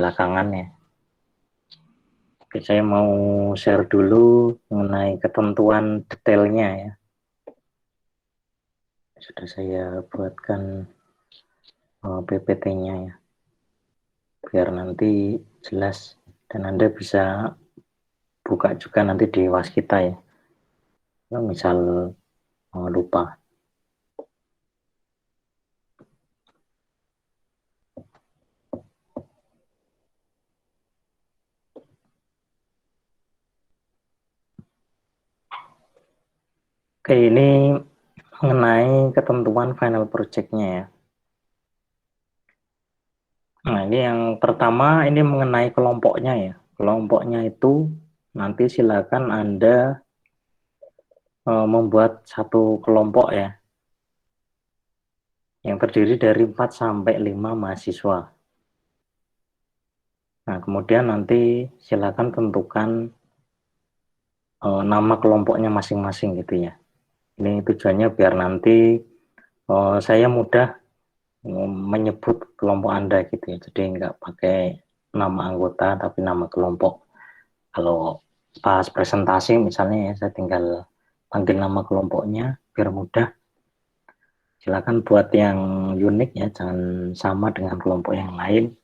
belakangan ya. Oke, saya mau share dulu mengenai ketentuan detailnya ya. Sudah saya buatkan PPT-nya ya, biar nanti jelas dan Anda bisa buka juga nanti di Waskita ya. Kalau misal lupa. Oke, ini mengenai ketentuan final project-nya ya. Nah, ini yang pertama ini mengenai kelompoknya ya. Kelompoknya itu nanti silakan Anda membuat satu kelompok ya, yang terdiri dari 4 sampai 5 mahasiswa. Nah, kemudian nanti silakan tentukan nama kelompoknya masing-masing gitu ya. Ini tujuannya biar nanti saya mudah menyebut kelompok Anda gitu ya. Jadi nggak pakai nama anggota tapi nama kelompok. Kalau pas presentasi misalnya ya, saya tinggal panggil nama kelompoknya biar mudah. Silakan buat yang unik ya, jangan sama dengan kelompok yang lain.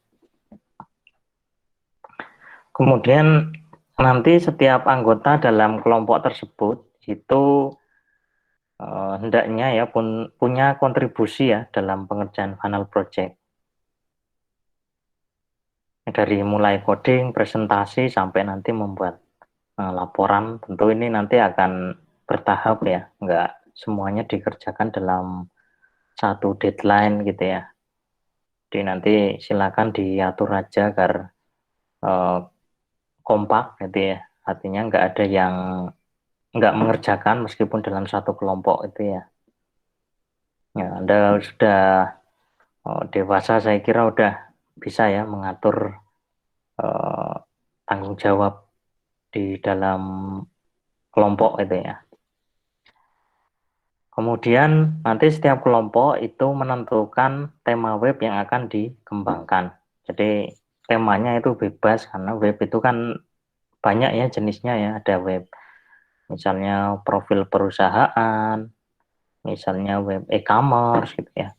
Kemudian nanti setiap anggota dalam kelompok tersebut itu hendaknya ya punya kontribusi ya dalam pengerjaan final project. Dari mulai coding, presentasi sampai nanti membuat laporan, tentu ini nanti akan bertahap ya, nggak semuanya dikerjakan dalam satu deadline gitu ya. Jadi nanti silakan diatur aja agar eh, kompak gitu ya. Artinya nggak ada yang nggak mengerjakan meskipun dalam satu kelompok itu ya. Ya, Anda sudah dewasa, saya kira udah bisa ya mengatur eh, tanggung jawab di dalam kelompok itu ya. Kemudian nanti setiap kelompok itu menentukan tema web yang akan dikembangkan. Jadi temanya itu bebas karena web itu kan banyak ya jenisnya ya. Ada web misalnya profil perusahaan, misalnya web e-commerce gitu ya.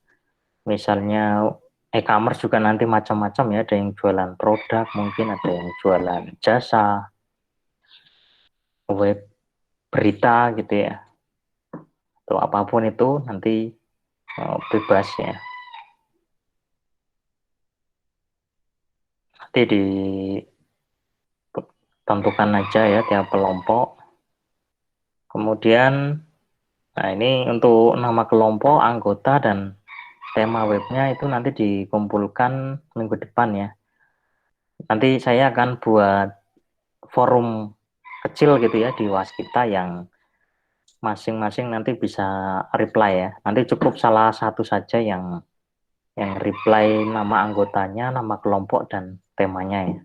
Misalnya e-commerce juga nanti macam-macam ya. Ada yang jualan produk, mungkin ada yang jualan jasa, web berita gitu ya. Atau apapun itu nanti bebas ya. Nanti ditentukan aja ya tiap kelompok. Kemudian, nah ini untuk nama kelompok, anggota, dan tema webnya itu nanti dikumpulkan minggu depan ya. Nanti saya akan buat forum kecil gitu ya di Waskita yang masing-masing nanti bisa reply ya. Nanti cukup salah satu saja yang reply nama anggotanya, nama kelompok, dan temanya ya.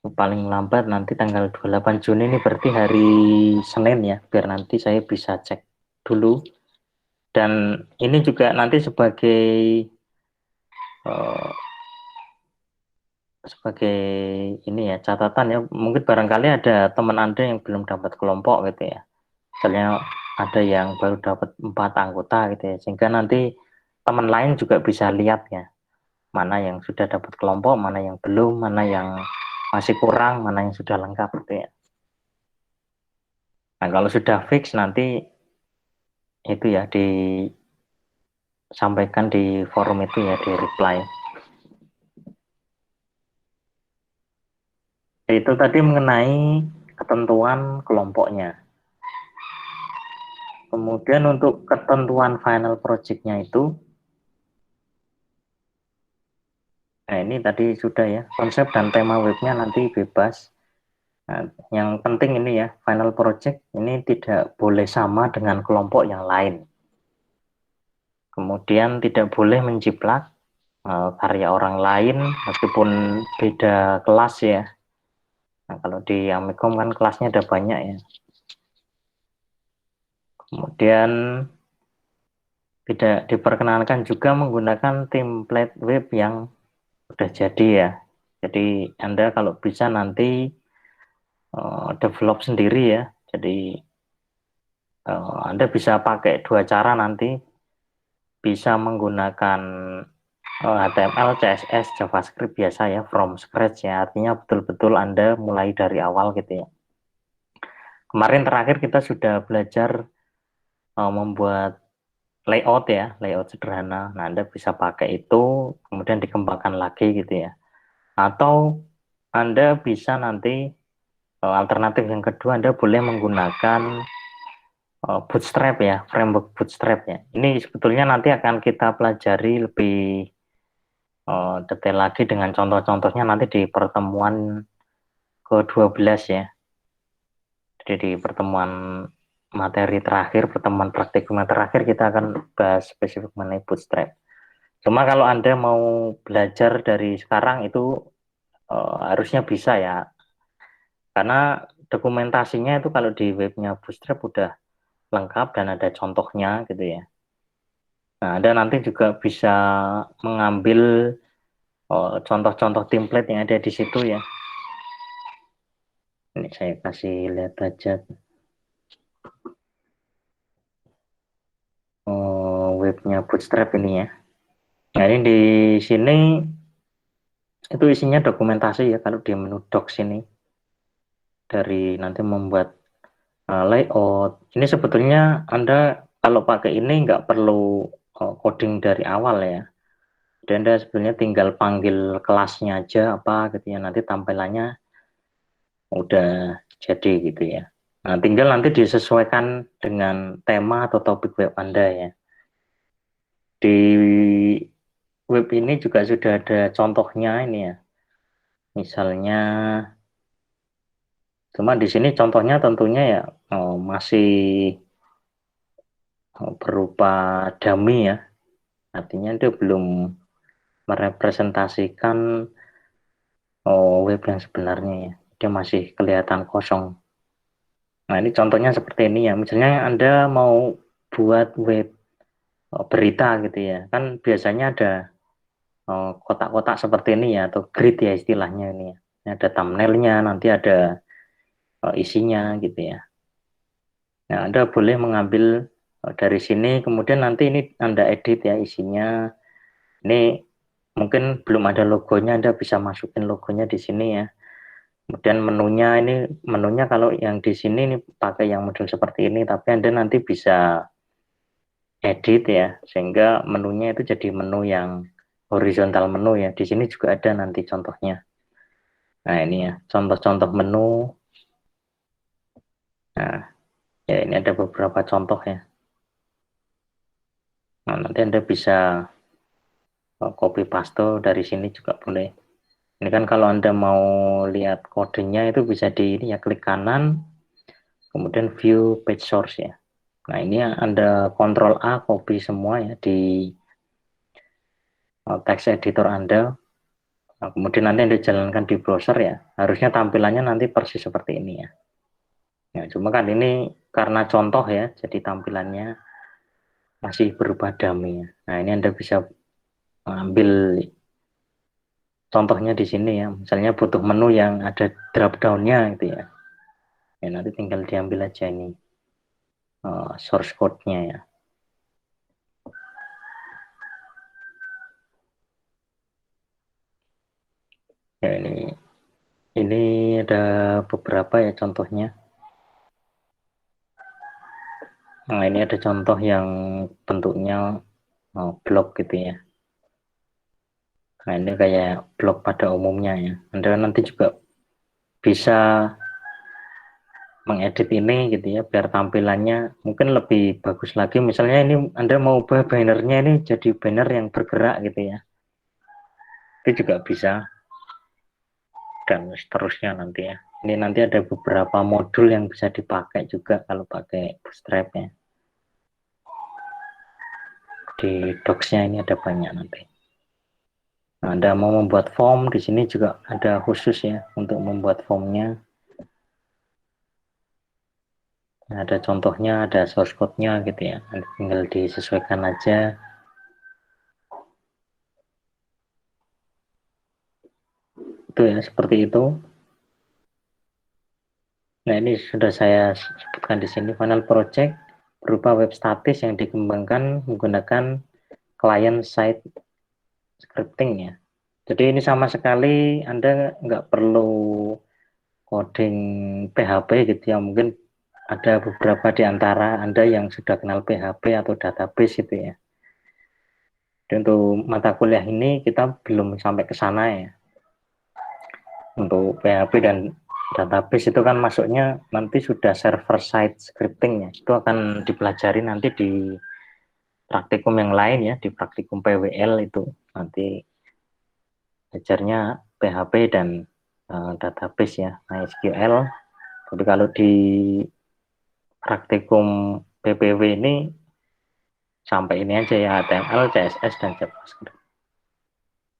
Paling lambat nanti tanggal 28 Juni ini berarti hari Senin ya, biar nanti saya bisa cek dulu. Dan ini juga nanti eh, sebagai ini ya catatan ya, mungkin barangkali ada teman Anda yang belum dapat kelompok gitu ya. Misalnya ada yang baru dapat 4 anggota gitu ya, sehingga nanti teman lain juga bisa lihat ya, mana yang sudah dapat kelompok, mana yang belum, mana yang masih kurang, mana yang sudah lengkap gitu ya. Nah, kalau sudah fix nanti itu ya disampaikan di forum itu ya, di reply. Itu tadi mengenai ketentuan kelompoknya. Kemudian untuk ketentuan final project-nya itu, nah ini tadi sudah ya, konsep dan tema webnya nanti bebas. Nah, yang penting ini ya, final project ini tidak boleh sama dengan kelompok yang lain. Kemudian tidak boleh menjiplak karya orang lain meskipun beda kelas ya. Nah, kalau di Amikom kan kelasnya ada banyak ya. Kemudian tidak diperkenankan juga menggunakan template web yang udah jadi ya. Jadi Anda kalau bisa nanti develop sendiri ya. Jadi Anda bisa pakai dua cara nanti, bisa menggunakan HTML, CSS, JavaScript biasa ya, from scratch ya. Artinya betul-betul Anda mulai dari awal gitu ya. Kemarin terakhir kita sudah belajar membuat layout ya, layout sederhana. Nah, Anda bisa pakai itu, kemudian dikembangkan lagi gitu ya. Atau Anda bisa nanti alternatif yang kedua, Anda boleh menggunakan Bootstrap ya, framework Bootstrap ya. Ini sebetulnya nanti akan kita pelajari lebih detail lagi dengan contoh-contohnya nanti di pertemuan ke-12 ya. Jadi di pertemuan materi terakhir, pertemuan praktikum yang terakhir kita akan bahas spesifik mengenai Bootstrap. Cuma kalau Anda mau belajar dari sekarang itu harusnya bisa ya. Karena dokumentasinya itu kalau di webnya Bootstrap udah lengkap dan ada contohnya gitu ya. Nah, Anda nanti juga bisa mengambil contoh-contoh template yang ada di situ ya. Ini saya kasih lihat aja webnya Bootstrap ini ya. Nah, ini di sini itu isinya dokumentasi ya kalau di menu Docs ini. Dari nanti membuat layout. Ini sebetulnya Anda kalau pakai ini nggak perlu coding dari awal ya. Dan Anda sebenarnya tinggal panggil kelasnya aja apa gitu ya. Nanti tampilannya udah jadi gitu ya. Nah, tinggal nanti disesuaikan dengan tema atau topik web Anda ya. Di web ini juga sudah ada contohnya ini ya. Misalnya, cuma di sini contohnya tentunya ya masih berupa dummy ya. Artinya dia belum merepresentasikan web yang sebenarnya ya. Dia masih kelihatan kosong. Nah, ini contohnya seperti ini ya. Misalnya Anda mau buat web berita gitu ya. Kan biasanya ada kotak-kotak seperti ini ya, atau grid ya istilahnya ini ya. Ini ada thumbnailnya, nanti ada isinya gitu ya. Nah, Anda boleh mengambil dari sini, kemudian nanti ini Anda edit ya isinya. Ini mungkin belum ada logonya, Anda bisa masukin logonya di sini ya. Kemudian menunya ini, menunya kalau yang di sini ini pakai yang model seperti ini, tapi Anda nanti bisa edit ya, sehingga menunya itu jadi menu yang horizontal menu ya. Di sini juga ada nanti contohnya. Nah, ini ya, contoh-contoh menu. Nah, ya ini ada beberapa contoh ya. Nah, nanti Anda bisa copy paste dari sini juga boleh. Ini kan kalau Anda mau lihat kodenya itu bisa di ini ya, klik kanan, kemudian view page source ya. Nah, ini Anda Ctrl A, copy semua ya di text editor Anda. Nah, kemudian nanti Anda jalankan di browser ya. Harusnya tampilannya nanti persis seperti ini ya. Ya, cuma kan ini karena contoh ya, jadi tampilannya masih berupa dummy ya. Nah, ini Anda bisa ambil contohnya di sini ya. Misalnya butuh menu yang ada drop down-nya gitu ya. Ya, nanti tinggal diambil aja ini source code-nya ya. Ya, ini ada beberapa ya contohnya. Nah, ini ada contoh yang bentuknya blog gitu ya. Nah, ini kayak blog pada umumnya ya. Anda nanti juga bisa mengedit ini gitu ya, biar tampilannya mungkin lebih bagus lagi. Misalnya ini Anda mau ubah bannernya ini jadi banner yang bergerak gitu ya. Itu juga bisa, dan seterusnya nanti ya. Ini nanti ada beberapa modul yang bisa dipakai juga kalau pakai Bootstrap ya. Di docs-nya ini ada banyak nanti. Nah, Anda mau membuat form, di sini juga ada khusus ya untuk membuat formnya. Nah, ada contohnya, ada source code-nya gitu ya. Nanti tinggal disesuaikan aja. Itu ya, seperti itu. Nah, ini sudah saya sebutkan di sini. Final project berupa web statis yang dikembangkan menggunakan client side scripting ya. Jadi ini sama sekali Anda nggak perlu coding PHP gitu ya. Mungkin ada beberapa di antara Anda yang sudah kenal PHP atau database gitu ya. Dan untuk mata kuliah ini kita belum sampai ke sana ya. Untuk PHP dan database itu kan masuknya nanti sudah server side scripting ya. Itu akan dipelajari nanti di praktikum yang lain ya, di praktikum PWL itu nanti belajarnya PHP dan database ya, MySQL. Tapi kalau di praktikum PPW ini sampai ini aja ya, HTML, CSS, dan JavaScript.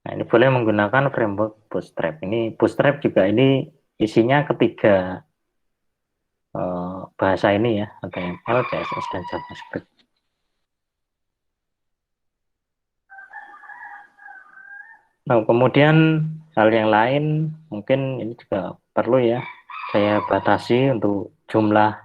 Nah, ini boleh menggunakan framework Bootstrap. Ini Bootstrap juga ini isinya ketiga bahasa ini ya, HTML, CSS, dan JavaScript. Nah, kemudian hal yang lain mungkin ini juga perlu ya, saya batasi untuk jumlah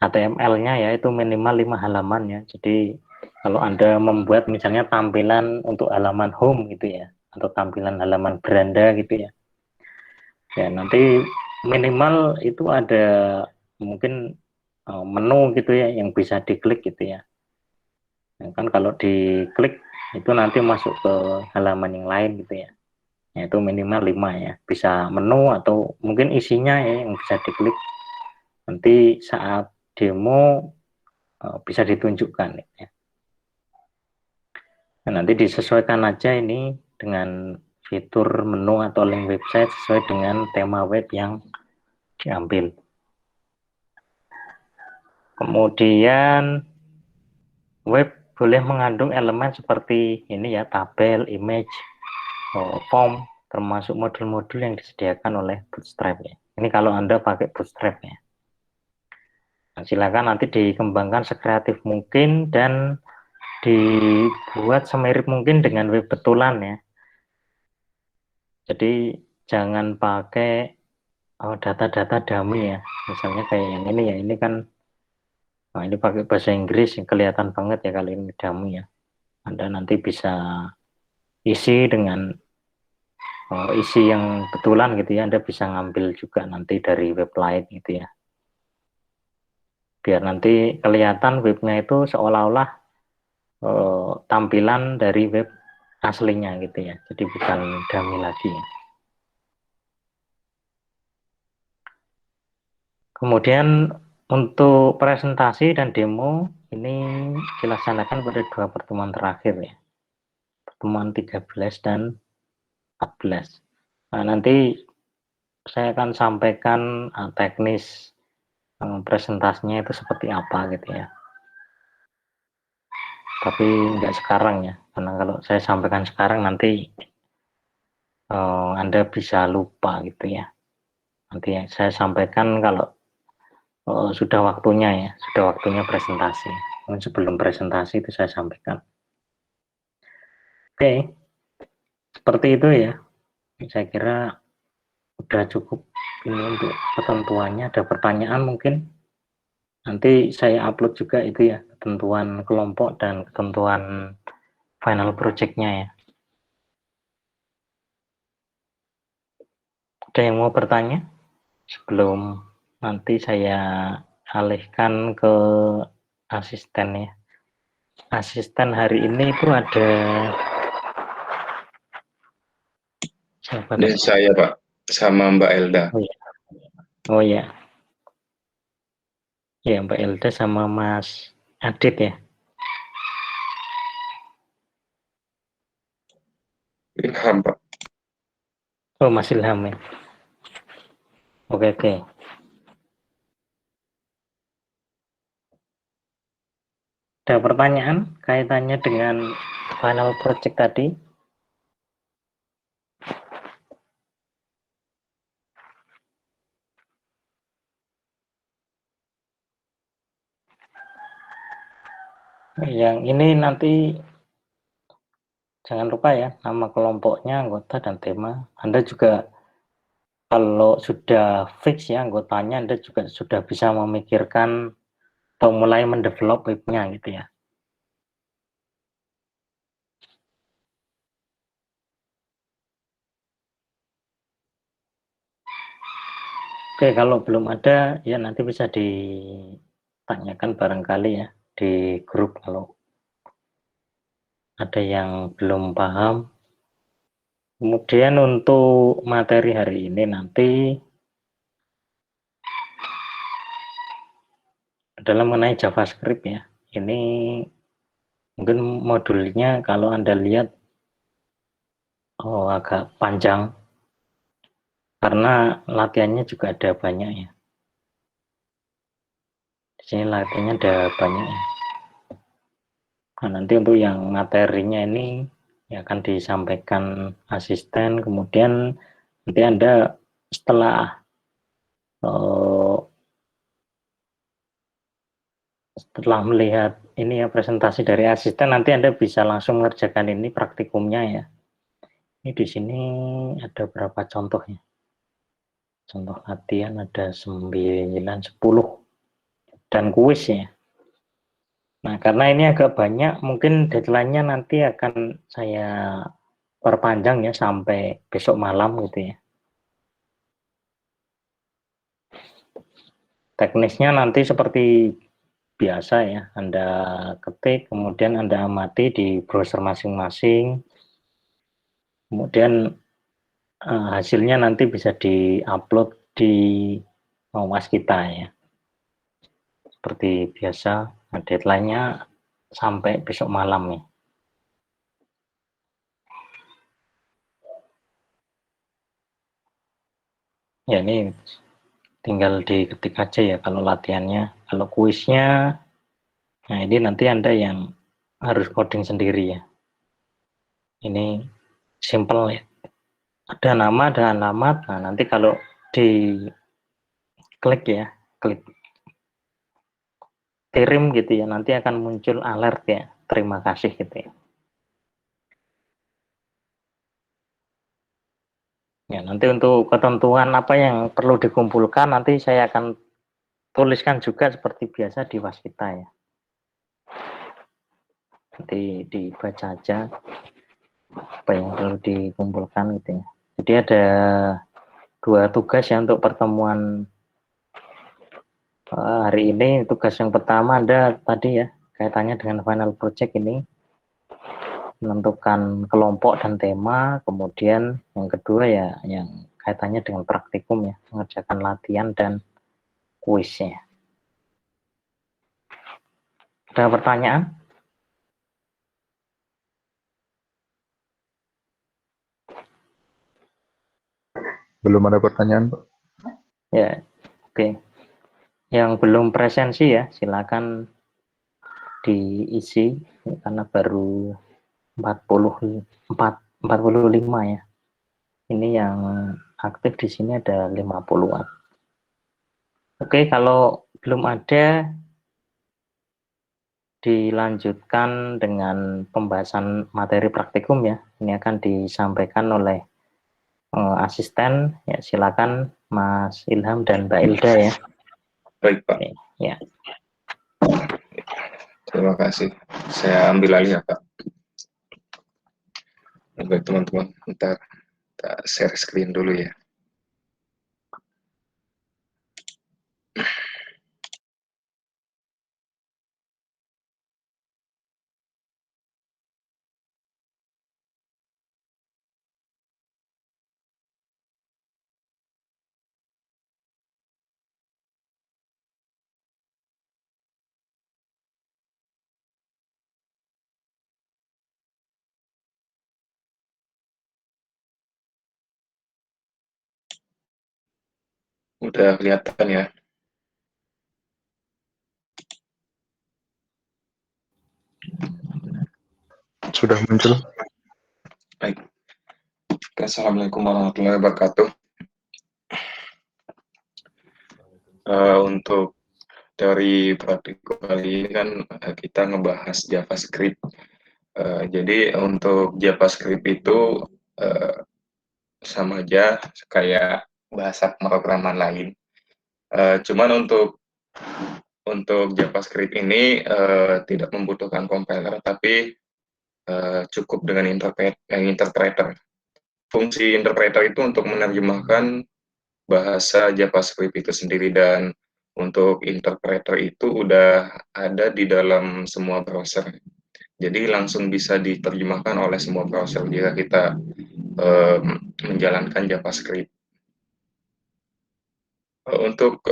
HTML-nya ya itu minimal 5 halaman ya. Jadi kalau Anda membuat misalnya tampilan untuk halaman home gitu ya, atau tampilan halaman beranda gitu ya, ya nanti minimal itu ada mungkin menu gitu ya yang bisa diklik gitu ya. Nah, kan kalau diklik itu nanti masuk ke halaman yang lain gitu ya. Ya, itu minimal 5 ya. Bisa menu atau mungkin isinya ya yang bisa diklik. Nanti saat demo bisa ditunjukkan ya. Nah, nanti disesuaikan aja ini dengan fitur menu atau link website sesuai dengan tema web yang diambil. Kemudian web boleh mengandung elemen seperti ini ya, tabel, image, form, termasuk modul-modul yang disediakan oleh Bootstrap ya. Ini kalau Anda pakai Bootstrap ya. Nah, silakan nanti dikembangkan sekreatif mungkin dan dibuat semirip mungkin dengan web betulan ya. Jadi jangan pakai data-data dummy ya. Misalnya kayak yang ini ya, ini kan ini pakai bahasa Inggris yang kelihatan banget ya kali ini dummy ya. Anda nanti bisa isi dengan isi yang betulan gitu ya. Anda bisa ngambil juga nanti dari web lain gitu ya. Biar nanti kelihatan webnya itu seolah-olah tampilan dari web aslinya gitu ya. Jadi bukan dummy lagi ya. Kemudian untuk presentasi dan demo ini dilaksanakan pada 2 pertemuan terakhir ya. Pertemuan 13 dan 14. Nah, nanti saya akan sampaikan teknis presentasinya itu seperti apa gitu ya. Tapi nggak sekarang ya, karena kalau saya sampaikan sekarang nanti Anda bisa lupa gitu ya. Nanti saya sampaikan kalau sudah waktunya ya, sudah waktunya presentasi. Sebelum presentasi itu saya sampaikan. Oke, seperti itu ya. Saya kira udah cukup ini untuk ketentuannya. Ada pertanyaan mungkin? Nanti saya upload juga itu ya, ketentuan kelompok dan ketentuan final project-nya ya. Ada yang mau bertanya? Sebelum nanti saya alihkan ke asisten ya. Asisten hari ini itu ada siapa Dan nih? saya Pak, sama Mbak Elda. Oh ya, oh ya, ya Mbak Elda sama Mas Adit ya. Ilham Pak. Oh Mas Ilham ya. Oke oke. Ada pertanyaan kaitannya dengan final project tadi? Yang ini nanti Jangan lupa ya, nama kelompoknya, anggota, dan tema. Anda juga kalau sudah fix ya anggotanya, Anda juga sudah bisa memikirkan atau mulai mendevelop webnya gitu ya. Oke, kalau belum ada ya nanti bisa ditanyakan barangkali ya di grup kalau ada yang belum paham. Kemudian untuk materi hari ini nanti adalah mengenai JavaScript ya. Ini mungkin modulnya kalau Anda lihat agak panjang karena latihannya juga ada banyak ya. Di sini latihannya ada banyak ya. Nah, nanti untuk yang materinya ini ya akan disampaikan asisten, kemudian nanti Anda setelah melihat ini ya presentasi dari asisten, nanti Anda bisa langsung mengerjakan ini praktikumnya ya. Ini di sini ada berapa contoh ya? Contoh latihan ada 9, 10 dan kuis ya. Nah, karena ini agak banyak, mungkin deadline-nya nanti akan saya perpanjang ya sampai besok malam gitu ya. Teknisnya nanti seperti biasa ya, Anda ketik, kemudian Anda amati di browser masing-masing, kemudian hasilnya nanti bisa di-upload di Waskita ya. Seperti biasa, nah, deadline-nya sampai besok malam ya. Ya ini tinggal diketik aja ya kalau latihannya. Kalau kuisnya, nah ini nanti Anda yang harus coding sendiri ya. Ini simple ya. Ada nama, ada alamat. Nah nanti kalau di klik ya, klik kirim gitu ya, nanti akan muncul alert ya. Terima kasih gitu ya. Ya, nanti untuk ketentuan apa yang perlu dikumpulkan nanti saya akan tuliskan juga seperti biasa di Waskita ya. Nanti dibaca aja apa yang perlu dikumpulkan gitu ya. Jadi ada 2 tugas ya untuk pertemuan hari ini. Tugas yang pertama Anda tadi ya kaitannya dengan final project ini menentukan kelompok dan tema, kemudian yang kedua ya yang kaitannya dengan praktikum ya, mengerjakan latihan dan kuisnya. Ada pertanyaan? Belum ada pertanyaan, Pak. Ya, oke. Yang belum presensi ya, silakan diisi karena baru 45 ya. Ini yang aktif di sini ada 50-an. Oke, kalau belum ada dilanjutkan dengan pembahasan materi praktikum ya. Ini akan disampaikan oleh asisten. Ya, silakan Mas Ilham dan Mbak Ilda ya. Baik, Pak. Oke, ya. Terima kasih. Saya ambil alih ya, Pak. Baik, teman-teman. Ntar kita share screen dulu ya. Udah kelihatan ya. Sudah muncul. Baik. Assalamualaikum warahmatullahi wabarakatuh. Untuk dari praktikum kali ini kan kita ngebahas JavaScript. Jadi untuk JavaScript itu sama aja kayak bahasa pemrograman lain. Cuman untuk JavaScript ini tidak membutuhkan compiler, tapi cukup dengan interpreter. Fungsi interpreter itu untuk menerjemahkan bahasa JavaScript itu sendiri, dan untuk interpreter itu udah ada di dalam semua browser. Jadi langsung bisa diterjemahkan oleh semua browser jika kita menjalankan JavaScript. Untuk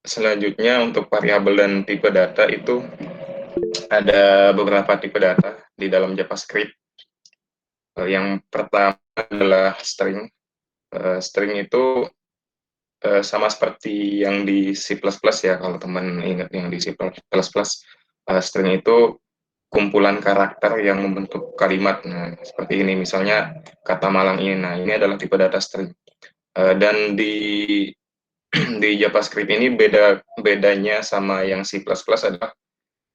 selanjutnya, untuk variabel dan tipe data itu ada beberapa tipe data di dalam JavaScript. Yang pertama adalah string. String itu sama seperti yang di C++ ya, kalau teman ingat yang di C++. String itu kumpulan karakter yang membentuk kalimat. Nah, seperti ini misalnya kata malang ini. Nah, ini adalah tipe data string. Dan di JavaScript ini bedanya sama yang C++ adalah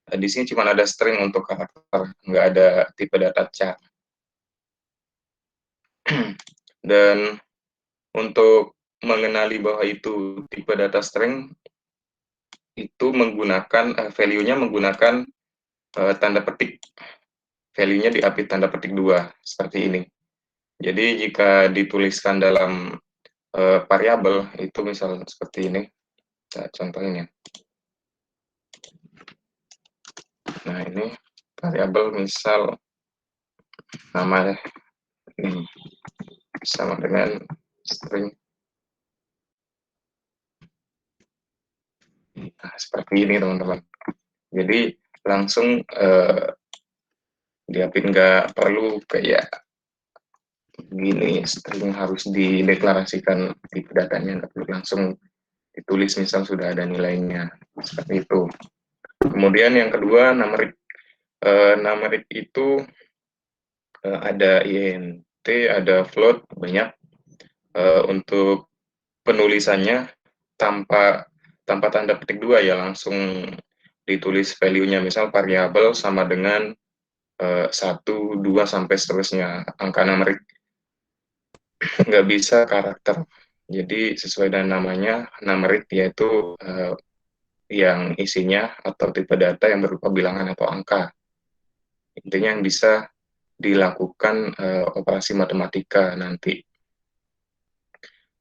di sini cuma ada string untuk karakter, nggak ada tipe data char. Dan untuk mengenali bahwa itu tipe data string, itu menggunakan value-nya menggunakan tanda petik. Value-nya diapit tanda petik 2, seperti ini. Jadi jika dituliskan dalam variabel itu misal seperti ini. Nah, contohnya. Nah, ini variabel misal nama ini sama dengan string. Nah, seperti ini teman-teman. Jadi langsung diapit, nggak perlu kayak gini string harus dideklarasikan tipe datanya, nggak perlu, langsung ditulis misal sudah ada nilainya, seperti itu. Kemudian yang kedua, numerik. Numerik itu ada int, ada float, banyak. Untuk penulisannya tanpa tanda petik 2 ya, langsung ditulis value-nya, misal variabel sama dengan 1, 2 sampai seterusnya, angka numerik, nggak bisa karakter. Jadi sesuai dengan namanya, numerik yaitu yang isinya atau tipe data yang berupa bilangan atau angka. Intinya yang bisa dilakukan operasi matematika nanti.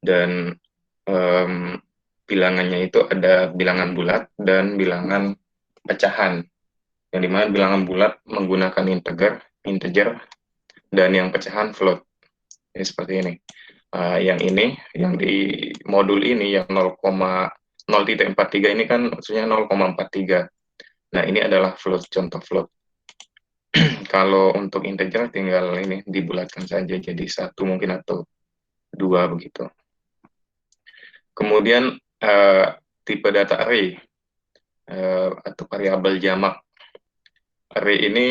Dan bilangannya itu ada bilangan bulat dan bilangan pecahan. Yang dimana bilangan bulat menggunakan integer, dan yang pecahan float. Ini seperti ini. Yang ini, yang di modul ini, yang 0,0.43 ini kan maksudnya 0,43. Nah, ini adalah float, contoh float. Kalau untuk integer tinggal ini dibulatkan saja jadi 1 mungkin atau 2 begitu. Kemudian tipe data array atau variabel jamak. Array ini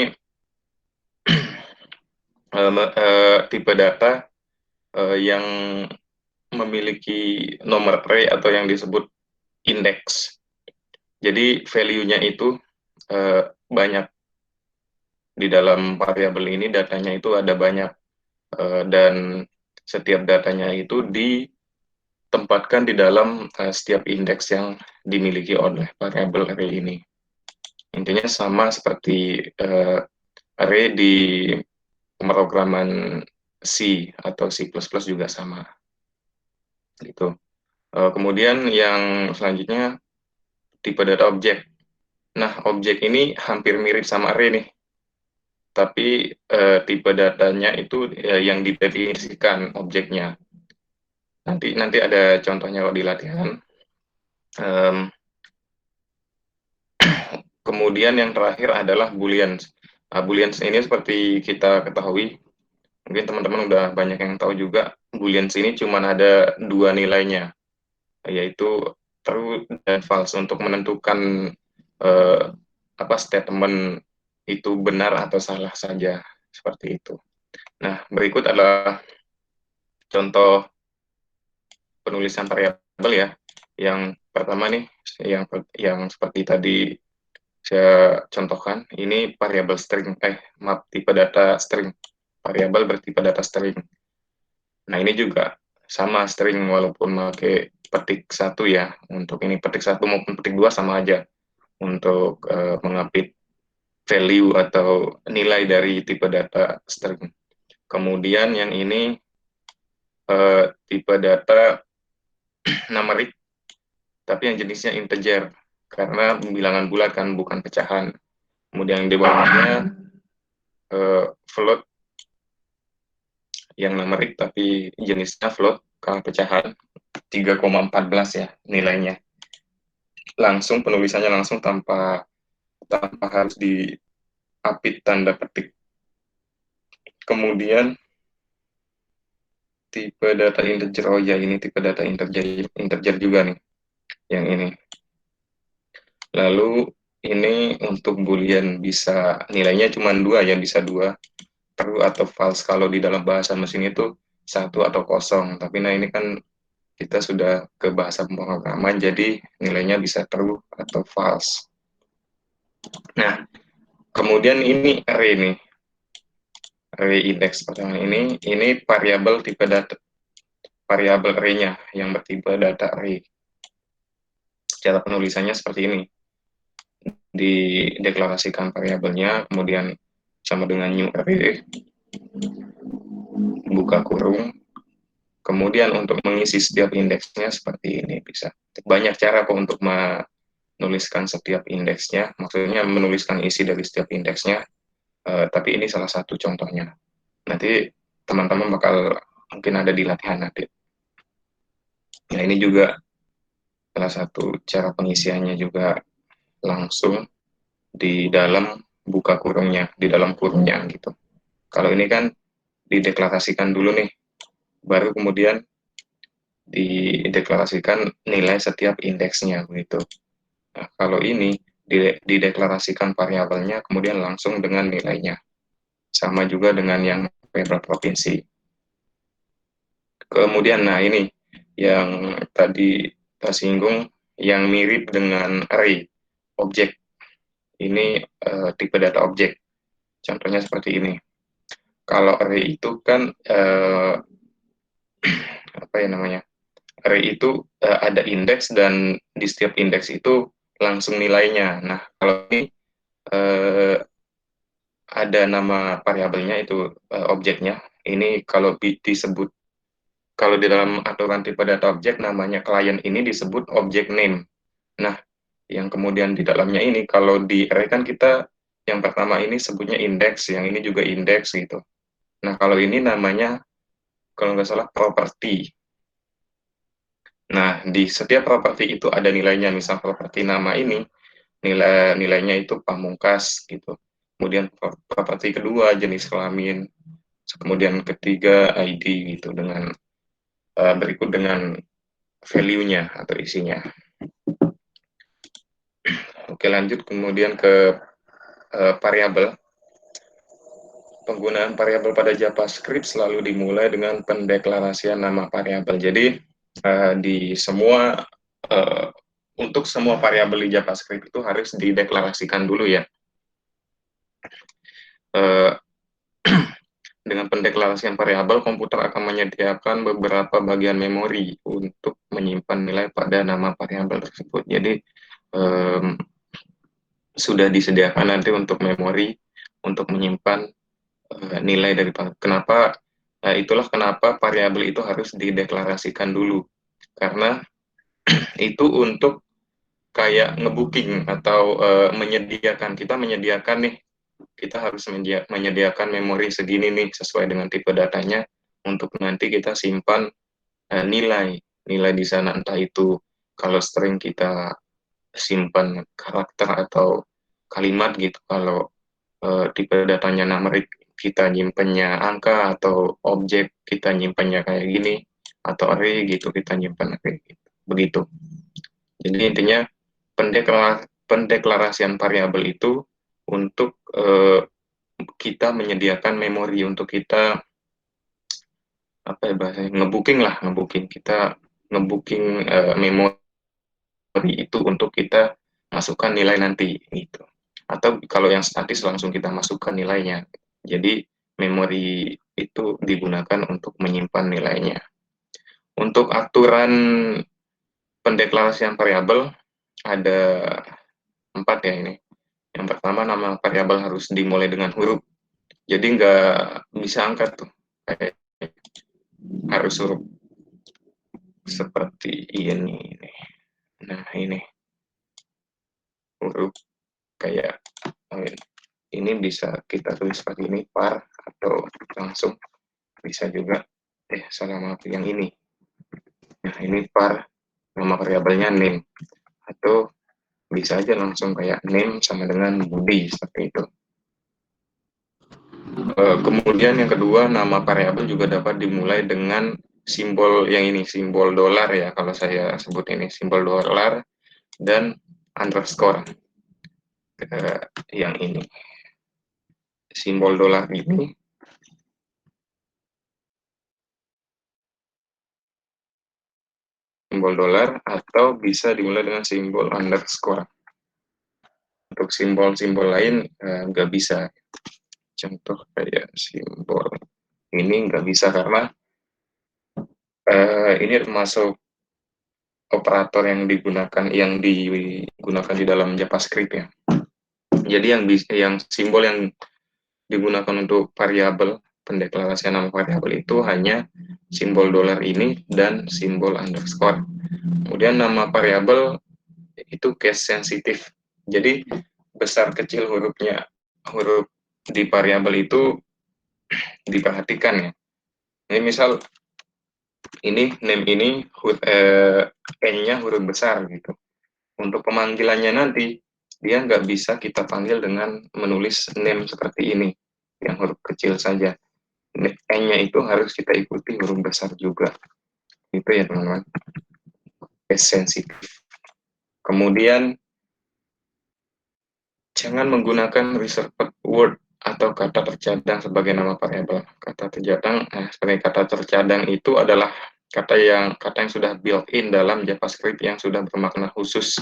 tipe data yang memiliki nomor array atau yang disebut indeks. Jadi value-nya itu banyak. Di dalam variabel ini datanya itu ada banyak, dan setiap datanya itu ditempatkan di dalam setiap indeks yang dimiliki oleh variabel array ini. Intinya sama seperti array di pemrograman C atau C++ juga sama. Gitu. Kemudian yang selanjutnya tipe data objek. Nah, objek ini hampir mirip sama array nih. Tapi tipe datanya itu yang didefinisikan objeknya. Nanti ada contohnya kalau di latihan. Kemudian yang terakhir adalah booleans. Nah, booleans ini seperti kita ketahui, mungkin teman-teman udah banyak yang tahu juga, booleans ini cuma ada 2 nilainya, yaitu true dan false, untuk menentukan statement itu benar atau salah saja, seperti itu. Nah, berikut adalah contoh penulisan variabel ya. Yang pertama nih, yang seperti tadi Saya contohkan, ini variabel string, tipe data string, variabel bertipe data string. Nah, ini juga sama string walaupun pakai petik 1 ya. Untuk ini petik 1 maupun petik 2 sama aja untuk mengapit value atau nilai dari tipe data string. Kemudian yang ini tipe data numerik, tapi yang jenisnya integer, karena bilangan bulat kan, bukan pecahan. Kemudian yang di bawahnya float, yang numerik tapi jenisnya float, kalau pecahan 3,14 ya nilainya. Langsung penulisannya langsung tanpa harus diapit tanda petik. Kemudian tipe data integer, oh ya ini tipe data integer juga nih, yang ini. Lalu ini untuk boolean bisa nilainya cuma 2 ya, bisa 2, true atau false. Kalau di dalam bahasa mesin itu 1 atau 0, tapi nah ini kan kita sudah ke bahasa pemrograman, jadi nilainya bisa true atau false. Nah, kemudian ini array nih, array index pertama ini variabel tipe data, variabel array-nya yang bertipe data array. Cara penulisannya seperti ini. Dideklarasikan variabelnya, kemudian sama dengan new array, buka kurung, kemudian untuk mengisi setiap indeksnya seperti ini bisa. Banyak cara kok untuk menuliskan setiap indeksnya, maksudnya menuliskan isi dari setiap indeksnya, tapi ini salah satu contohnya. Nanti teman-teman bakal mungkin ada di latihan nanti. Nah, ini juga salah satu cara pengisiannya juga langsung di dalam buka kurungnya, di dalam kurungnya gitu. Kalau ini kan dideklarasikan dulu nih, baru kemudian dideklarasikan nilai setiap indeksnya begitu. Nah, kalau ini dideklarasikan variabelnya, kemudian langsung dengan nilainya. Sama juga dengan yang variabel provinsi. Kemudian, nah ini yang tadi kita singgung, yang mirip dengan array, objek. Ini tipe data objek. Contohnya seperti ini. Kalau array itu kan apa ya namanya? Array itu ada indeks dan di setiap indeks itu langsung nilainya. Nah, kalau ini ada nama variabelnya itu objeknya. Ini kalau disebut, kalau di dalam aturan tipe data objek namanya client ini disebut object name. Nah, yang kemudian di dalamnya ini kalau di array kan kita yang pertama ini sebutnya indeks, yang ini juga indeks gitu. Nah, kalau ini namanya kalau nggak salah property. Nah, di setiap properti itu ada nilainya. Misal properti nama ini nilainya itu pamungkas gitu. Kemudian properti kedua jenis kelamin. Kemudian ketiga ID gitu, dengan berikut dengan value-nya atau isinya. Oke, lanjut kemudian ke variabel. Penggunaan variabel pada JavaScript selalu dimulai dengan pendeklarasian nama variabel. Jadi di semua untuk semua variabel di JavaScript itu harus dideklarasikan dulu ya. Dengan pendeklarasian variabel, komputer akan menyediakan beberapa bagian memori untuk menyimpan nilai pada nama variabel tersebut. Jadi sudah disediakan nanti untuk memori untuk menyimpan nilai dari kenapa itulah kenapa variabel itu harus dideklarasikan dulu, karena itu untuk kayak ngebooking atau menyediakan, kita menyediakan nih, kita harus menyediakan memori segini nih sesuai dengan tipe datanya untuk nanti kita simpan nilai di sana, entah itu kalau string kita simpan karakter atau kalimat gitu, kalau tipe datanya numerik kita nyimpennya angka, atau objek kita nyimpennya kayak gini, atau array gitu kita nyimpen array gitu. Begitu. Jadi intinya pendeklarasian variabel itu untuk kita menyediakan memori untuk kita apa ya bahasanya, ngebooking kita ngebooking memori itu untuk kita masukkan nilai nanti gitu. Atau kalau yang statis langsung kita masukkan nilainya. Jadi memori itu digunakan untuk menyimpan nilainya. Untuk aturan pendeklarasian variabel ada 4 ya ini. Yang pertama, nama variabel harus dimulai dengan huruf. Jadi nggak bisa angka tuh. Kayak harus huruf seperti ini. Nah, ini huruf kayak ini bisa kita tulis seperti ini, par, atau langsung bisa juga. Salah, maaf, yang ini. Nah, ini par, nama variabelnya name. Atau bisa aja langsung kayak name sama dengan Budi, seperti itu. Kemudian yang kedua, nama variabel juga dapat dimulai dengan simbol yang ini, simbol dolar ya, kalau saya sebut ini, simbol dolar dan underscore. Yang ini, simbol dolar ini simbol dolar, atau bisa dimulai dengan simbol underscore. Untuk simbol-simbol lain nggak bisa. Contoh kayak simbol ini nggak bisa karena ini termasuk operator yang digunakan di dalam JavaScript ya. Jadi yang simbol yang digunakan untuk variabel, pendeklarasian nama variabel itu hanya simbol dolar ini dan simbol underscore. Kemudian nama variabel itu case sensitif. Jadi besar kecil hurufnya, huruf di variabel itu diperhatikan ya. Ini misal ini name ini n-nya huruf besar gitu. Untuk pemanggilannya nanti dia nggak bisa kita panggil dengan menulis name seperti ini yang huruf kecil saja. N-nya itu harus kita ikuti huruf besar juga. Itu ya teman-teman. Case sensitif. Kemudian jangan menggunakan reserved word atau kata tercadang sebagai nama variabel. Kata tercadang sebagai kata tercadang itu adalah kata yang sudah built-in dalam JavaScript yang sudah bermakna khusus.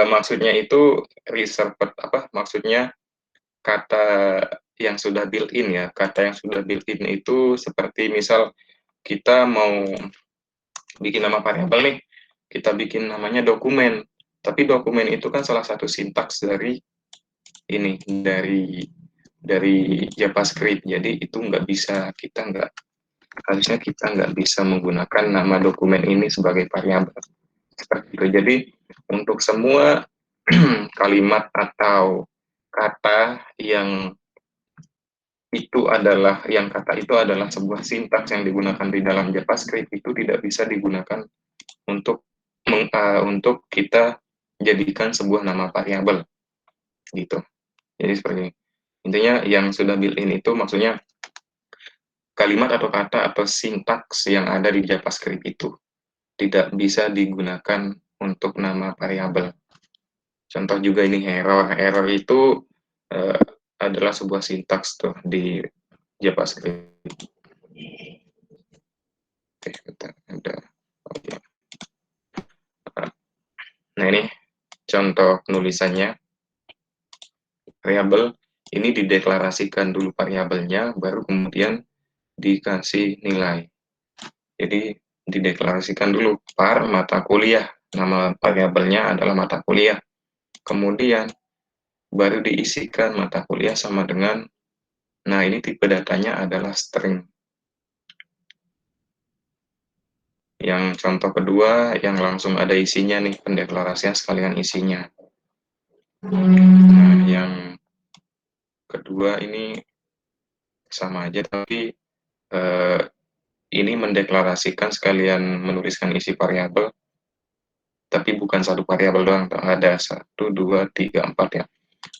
Maksudnya itu reserved maksudnya kata yang sudah built-in ya. Kata yang sudah built-in itu seperti misal kita mau bikin nama variabel nih, kita bikin namanya dokumen. Tapi dokumen itu kan salah satu sintaks dari ini, dari JavaScript. Jadi itu harusnya kita nggak bisa menggunakan nama dokumen ini sebagai variabel. Seperti itu. Jadi untuk semua kalimat atau kata yang kata itu adalah sebuah sintaks yang digunakan di dalam JavaScript, itu tidak bisa digunakan untuk kita jadikan sebuah nama variabel gitu. Jadi seperti ini. Intinya yang sudah built-in itu maksudnya kalimat atau kata atau sintaks yang ada di JavaScript itu tidak bisa digunakan untuk nama variabel. Contoh juga ini error. Error itu adalah sebuah sintaks tuh di JavaScript. Oke, bentar, ada. Oke. Nah, ini contoh penulisannya. Variabel ini dideklarasikan dulu variabelnya, baru kemudian dikasih nilai. Jadi dideklarasikan dulu par mata kuliah. Nama variabelnya adalah mata kuliah. Kemudian baru diisikan mata kuliah sama dengan, nah ini tipe datanya adalah string. Yang contoh kedua yang langsung ada isinya nih, pendeklarasian sekalian isinya. Nah, yang kedua ini sama aja, tapi ini mendeklarasikan sekalian menuliskan isi variabel, tapi bukan satu variabel doang, ada 1, 2, 3, 4 ya.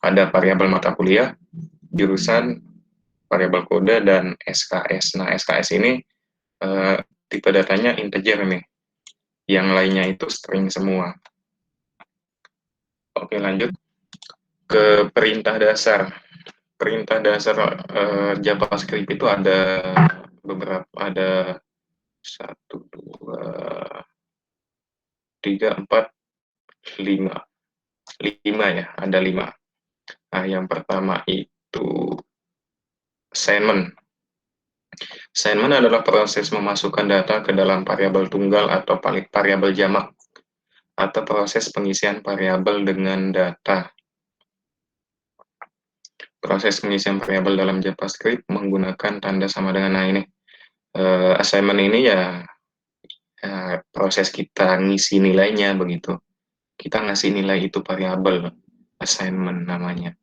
Ada variabel mata kuliah, jurusan, variabel kode, dan SKS. Nah, SKS ini tipe datanya integer nih. Yang lainnya itu string semua. Oke, lanjut ke perintah dasar. Perintah dasar JavaScript itu ada beberapa, ada 1, 2, 3, 4, 5. 5 ya, ada 5. Nah, yang pertama itu assignment. Assignment adalah proses memasukkan data ke dalam variabel tunggal atau variabel jamak, atau proses pengisian variabel dengan data. Proses pengisian variabel dalam JavaScript menggunakan tanda sama dengan, nah ini, assignment ini ya proses kita ngisi nilainya begitu. Kita ngasih nilai itu variabel, assignment namanya.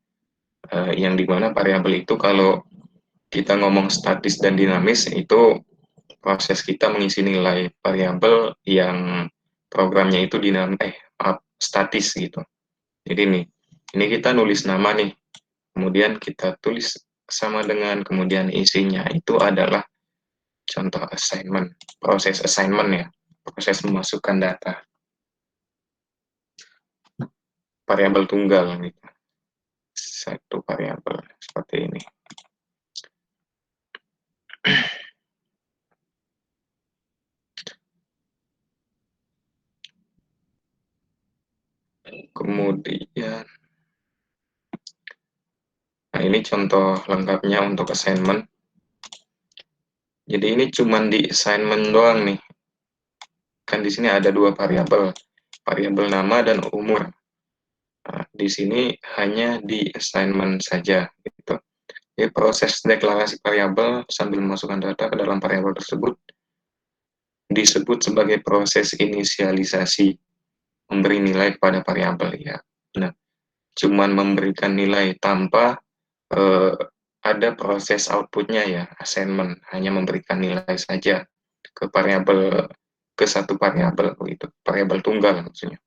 Yang dimana variabel itu kalau kita ngomong statis dan dinamis itu proses kita mengisi nilai variabel yang programnya itu statis gitu. Jadi ini kita nulis nama nih, kemudian kita tulis sama dengan kemudian isinya itu adalah contoh assignment, proses assignment ya, proses memasukkan data variabel tunggal gitu. Satu variabel seperti ini. Kemudian, nah ini contoh lengkapnya untuk assignment. Jadi ini cuma di assignment doang nih. Kan di sini ada dua variabel, variabel nama dan umur. Nah, di sini hanya di assignment saja gitu. Jadi proses deklarasi variabel sambil memasukkan data ke dalam variabel tersebut disebut sebagai proses inisialisasi, memberi nilai kepada variabel ya. Nah, cuman memberikan nilai tanpa ada proses outputnya ya, assignment, hanya memberikan nilai saja ke variabel, ke satu variabel begitu, variabel tunggal maksudnya.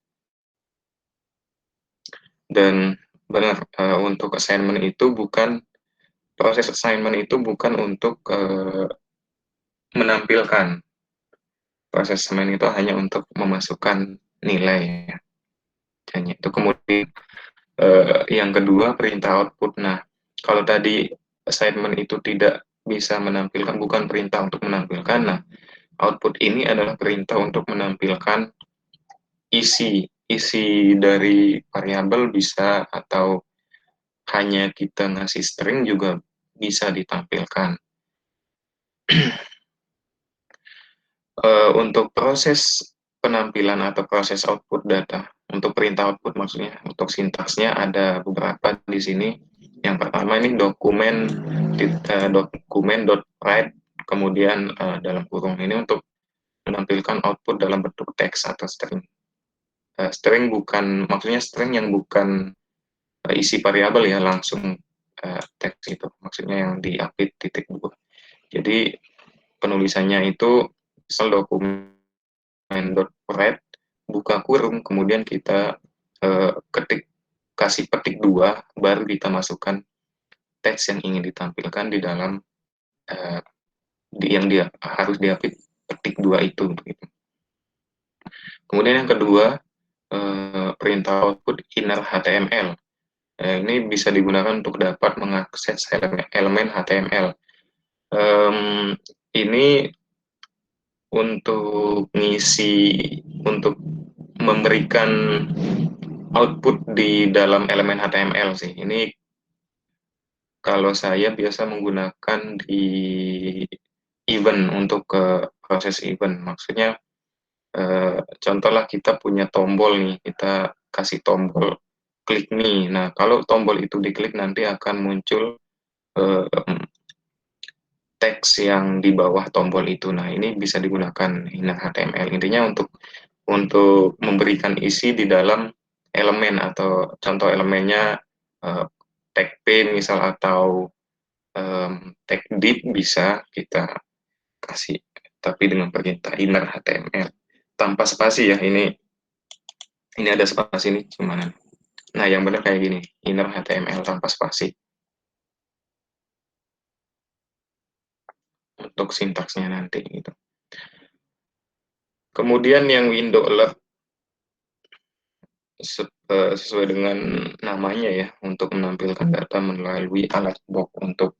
Dan benar, untuk assignment itu bukan, proses assignment itu bukan untuk menampilkan. Proses assignment itu hanya untuk memasukkan nilai ya. Dan itu kemudian yang kedua perintah output. Nah, kalau tadi assignment itu tidak bisa menampilkan, bukan perintah untuk menampilkan. Nah, output ini adalah perintah untuk menampilkan isi dari variabel bisa, atau hanya kita ngasih string juga bisa ditampilkan. Untuk proses penampilan atau proses output data, untuk perintah output maksudnya, untuk sintaksnya ada beberapa di sini. Yang pertama ini dokumen.write, kemudian dalam kurung, ini untuk menampilkan output dalam bentuk teks atau string. String bukan, maksudnya string yang bukan isi variabel ya, langsung teks itu, maksudnya yang diapit titik dua. Jadi penulisannya itu misal dokumen.write buka kurung, kemudian kita kasih petik 2, baru kita masukkan teks yang ingin ditampilkan di dalam yang dia harus diapit petik 2 itu begitu. Kemudian yang kedua, perintah output inner HTML. Ini bisa digunakan untuk dapat mengakses elemen HTML. Ini untuk untuk memberikan output di dalam elemen HTML sih. Ini kalau saya biasa menggunakan di event, untuk proses event. Maksudnya contohlah kita punya tombol nih, kita kasih tombol klik me. Nah, kalau tombol itu diklik nanti akan muncul teks yang di bawah tombol itu. Nah, ini bisa digunakan inner HTML. Intinya untuk memberikan isi di dalam elemen, atau contoh elemennya tag p misal, atau tag div bisa kita kasih, tapi dengan perintah inner HTML tanpa spasi ya. Ini ada spasi nih cuman. Nah, yang benar kayak gini, inner HTML tanpa spasi. Untuk sintaksnya nanti gitu. Kemudian yang window alert, sesuai dengan namanya ya, untuk menampilkan data melalui alert box untuk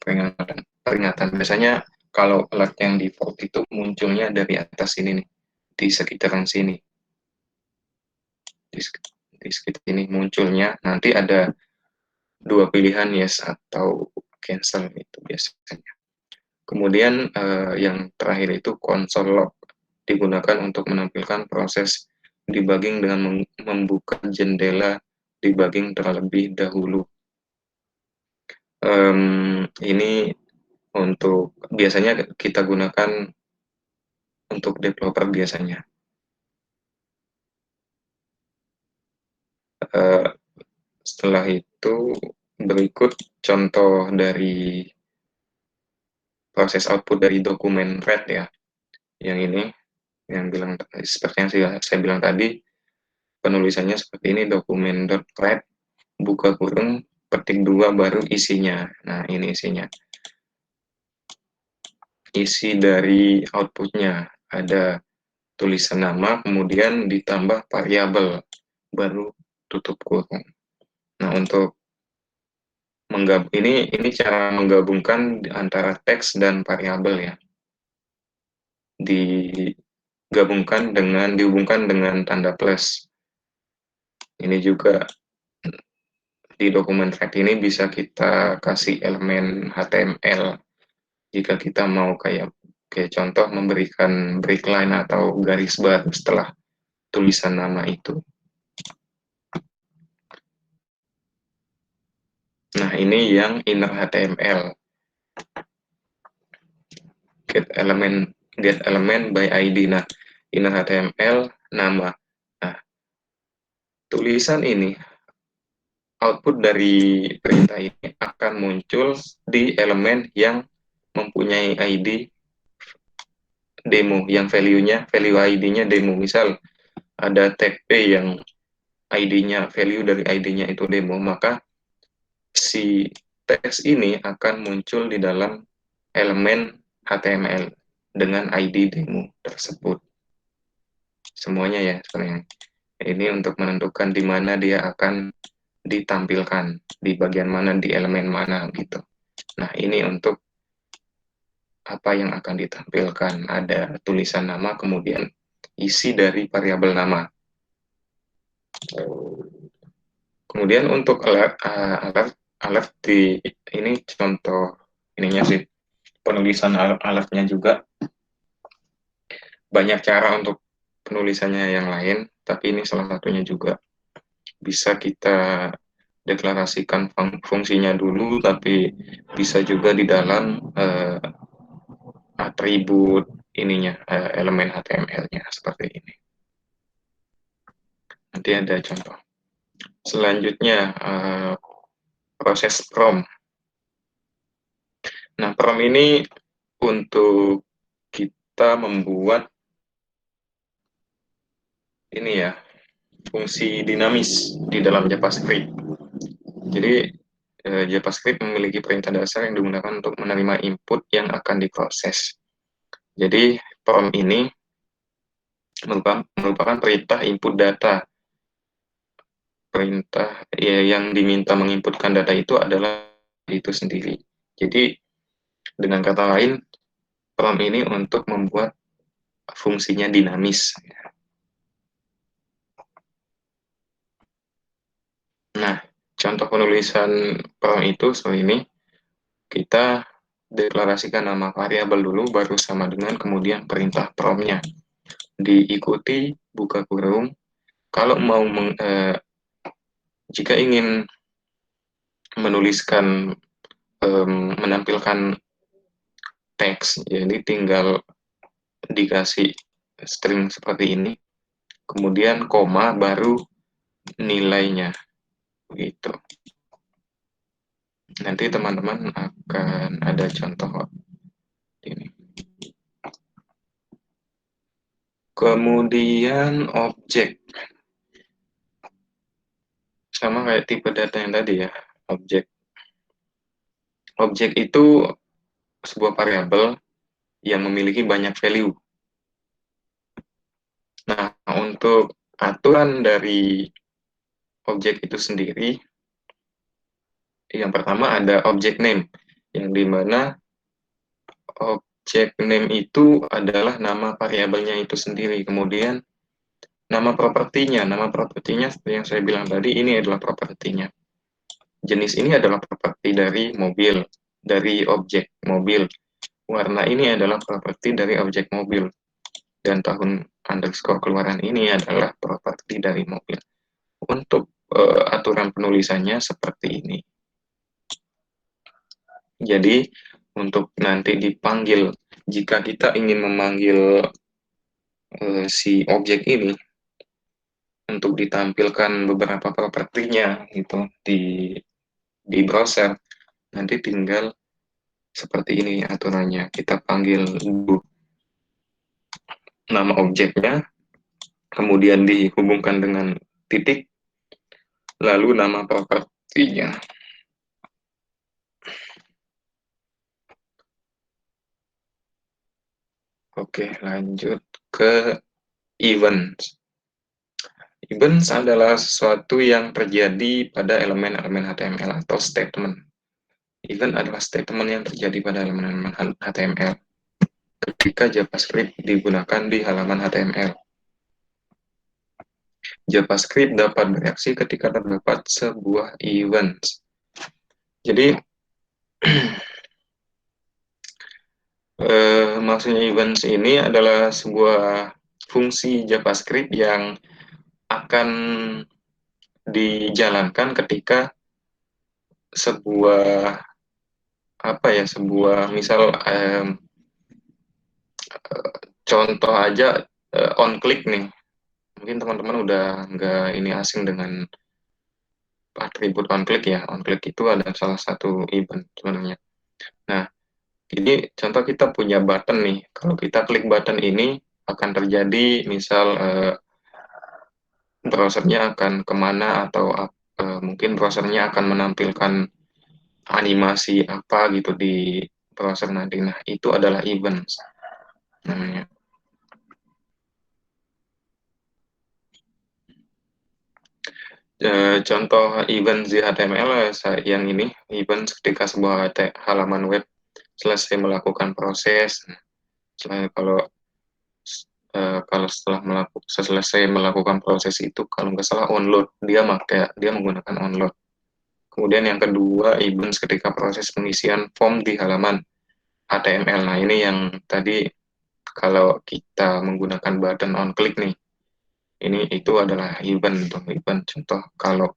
peringatan. Biasanya kalau alert yang default itu munculnya dari atas ini nih, di sekitaran sini. Di sekitar ini munculnya, nanti ada dua pilihan yes atau cancel itu biasanya. Kemudian yang terakhir itu console log, digunakan untuk menampilkan proses debugging dengan membuka jendela debugging terlebih dahulu. Ini untuk biasanya kita gunakan untuk developer biasanya. Setelah itu berikut contoh dari proses output dari dokumen read ya. Yang ini yang bilang seperti yang saya bilang tadi, penulisannya seperti ini, dokumen.read buka kurung petik 2 baru isinya. Nah, ini isinya. Isi dari outputnya ada tulisan nama, kemudian ditambah variabel, baru tutup kurung. Nah, untuk ini cara menggabungkan antara teks dan variabel ya. Dihubungkan dengan tanda plus. Ini juga di dokumen read ini bisa kita kasih elemen HTML jika kita mau kayak contoh memberikan break line atau garis baru setelah tulisan nama itu. Nah, ini yang inner HTML. Get element by ID. Nah, inner HTML nama. Nah, tulisan ini, output dari perintah ini akan muncul di elemen yang mempunyai ID demo, yang value ID-nya demo. Misal ada tag P yang ID-nya, value dari ID-nya itu demo, maka si teks ini akan muncul di dalam elemen HTML dengan ID demo tersebut. Semuanya ya sebenarnya. Ini untuk menentukan di mana dia akan ditampilkan, di bagian mana, di elemen mana gitu. Nah, ini untuk apa yang akan ditampilkan. Ada tulisan nama, kemudian isi dari variabel nama. Kemudian untuk alert di ini contoh ininya sih, penulisan alertnya juga banyak cara untuk penulisannya yang lain, tapi ini salah satunya juga. Bisa kita deklarasikan fungsinya dulu, tapi bisa juga di dalam atribut ininya, elemen HTML-nya seperti ini. Nanti ada contoh. Selanjutnya proses prompt. Nah, prompt ini untuk kita membuat ini ya, fungsi dinamis di dalam JavaScript. Jadi JavaScript memiliki perintah dasar yang digunakan untuk menerima input yang akan diproses. Jadi prompt ini merupakan perintah input data. Perintah ya, yang diminta menginputkan data itu adalah itu sendiri. Jadi dengan kata lain, prompt ini untuk membuat fungsinya dinamis. Nah, contoh penulisan prompt itu seperti ini. Kita deklarasikan nama variabel dulu, baru sama dengan kemudian perintah prompt-nya. Diikuti buka kurung. Kalau mau jika ingin menuliskan menampilkan teks, jadi tinggal dikasih string seperti ini, kemudian koma baru nilainya, gitu. Nanti teman-teman akan ada contoh ini. Kemudian objek, sama kayak tipe data yang tadi ya, objek. Objek itu sebuah variabel yang memiliki banyak value. Nah, untuk aturan dari objek itu sendiri, yang pertama ada object name, yang dimana object name itu adalah nama variabelnya itu sendiri. Kemudian nama propertinya seperti yang saya bilang tadi, ini adalah propertinya. jenis ini adalah properti dari mobil, dari objek mobil. Warna ini adalah properti dari objek mobil. Dan tahun underscore keluaran ini adalah properti dari mobil. Untuk aturan penulisannya seperti ini. Jadi, untuk nanti dipanggil, jika kita ingin memanggil si objek ini, untuk ditampilkan beberapa propertinya gitu di browser, nanti tinggal seperti ini aturannya. Kita panggil dulu nama objeknya, kemudian dihubungkan dengan titik, lalu nama propertinya. Oke, lanjut ke events. Events adalah sesuatu yang terjadi pada elemen-elemen HTML atau statement. Event adalah statement yang terjadi pada elemen-elemen HTML ketika JavaScript digunakan di halaman HTML. JavaScript dapat bereaksi ketika terdapat sebuah event. Jadi, maksudnya events ini adalah sebuah fungsi JavaScript yang akan dijalankan ketika sebuah misal contoh aja on click nih, mungkin teman-teman udah nggak ini asing dengan atribut on click ya. On click itu ada salah satu event sebenarnya. Nah, ini contoh kita punya button nih, kalau kita klik button ini akan terjadi misal browsernya akan kemana, atau mungkin browsernya akan menampilkan animasi apa gitu di browser nanti. Nah, itu adalah events namanya. Contoh event di HTML yang ini, event ketika sebuah halaman web selesai melakukan proses. Kalau setelah selesai melakukan proses itu, kalau nggak salah onload, dia menggunakan onload. Kemudian yang kedua, events ketika proses pengisian form di halaman HTML. Nah, ini yang tadi kalau kita menggunakan button on click nih, itu adalah event. Contoh kalau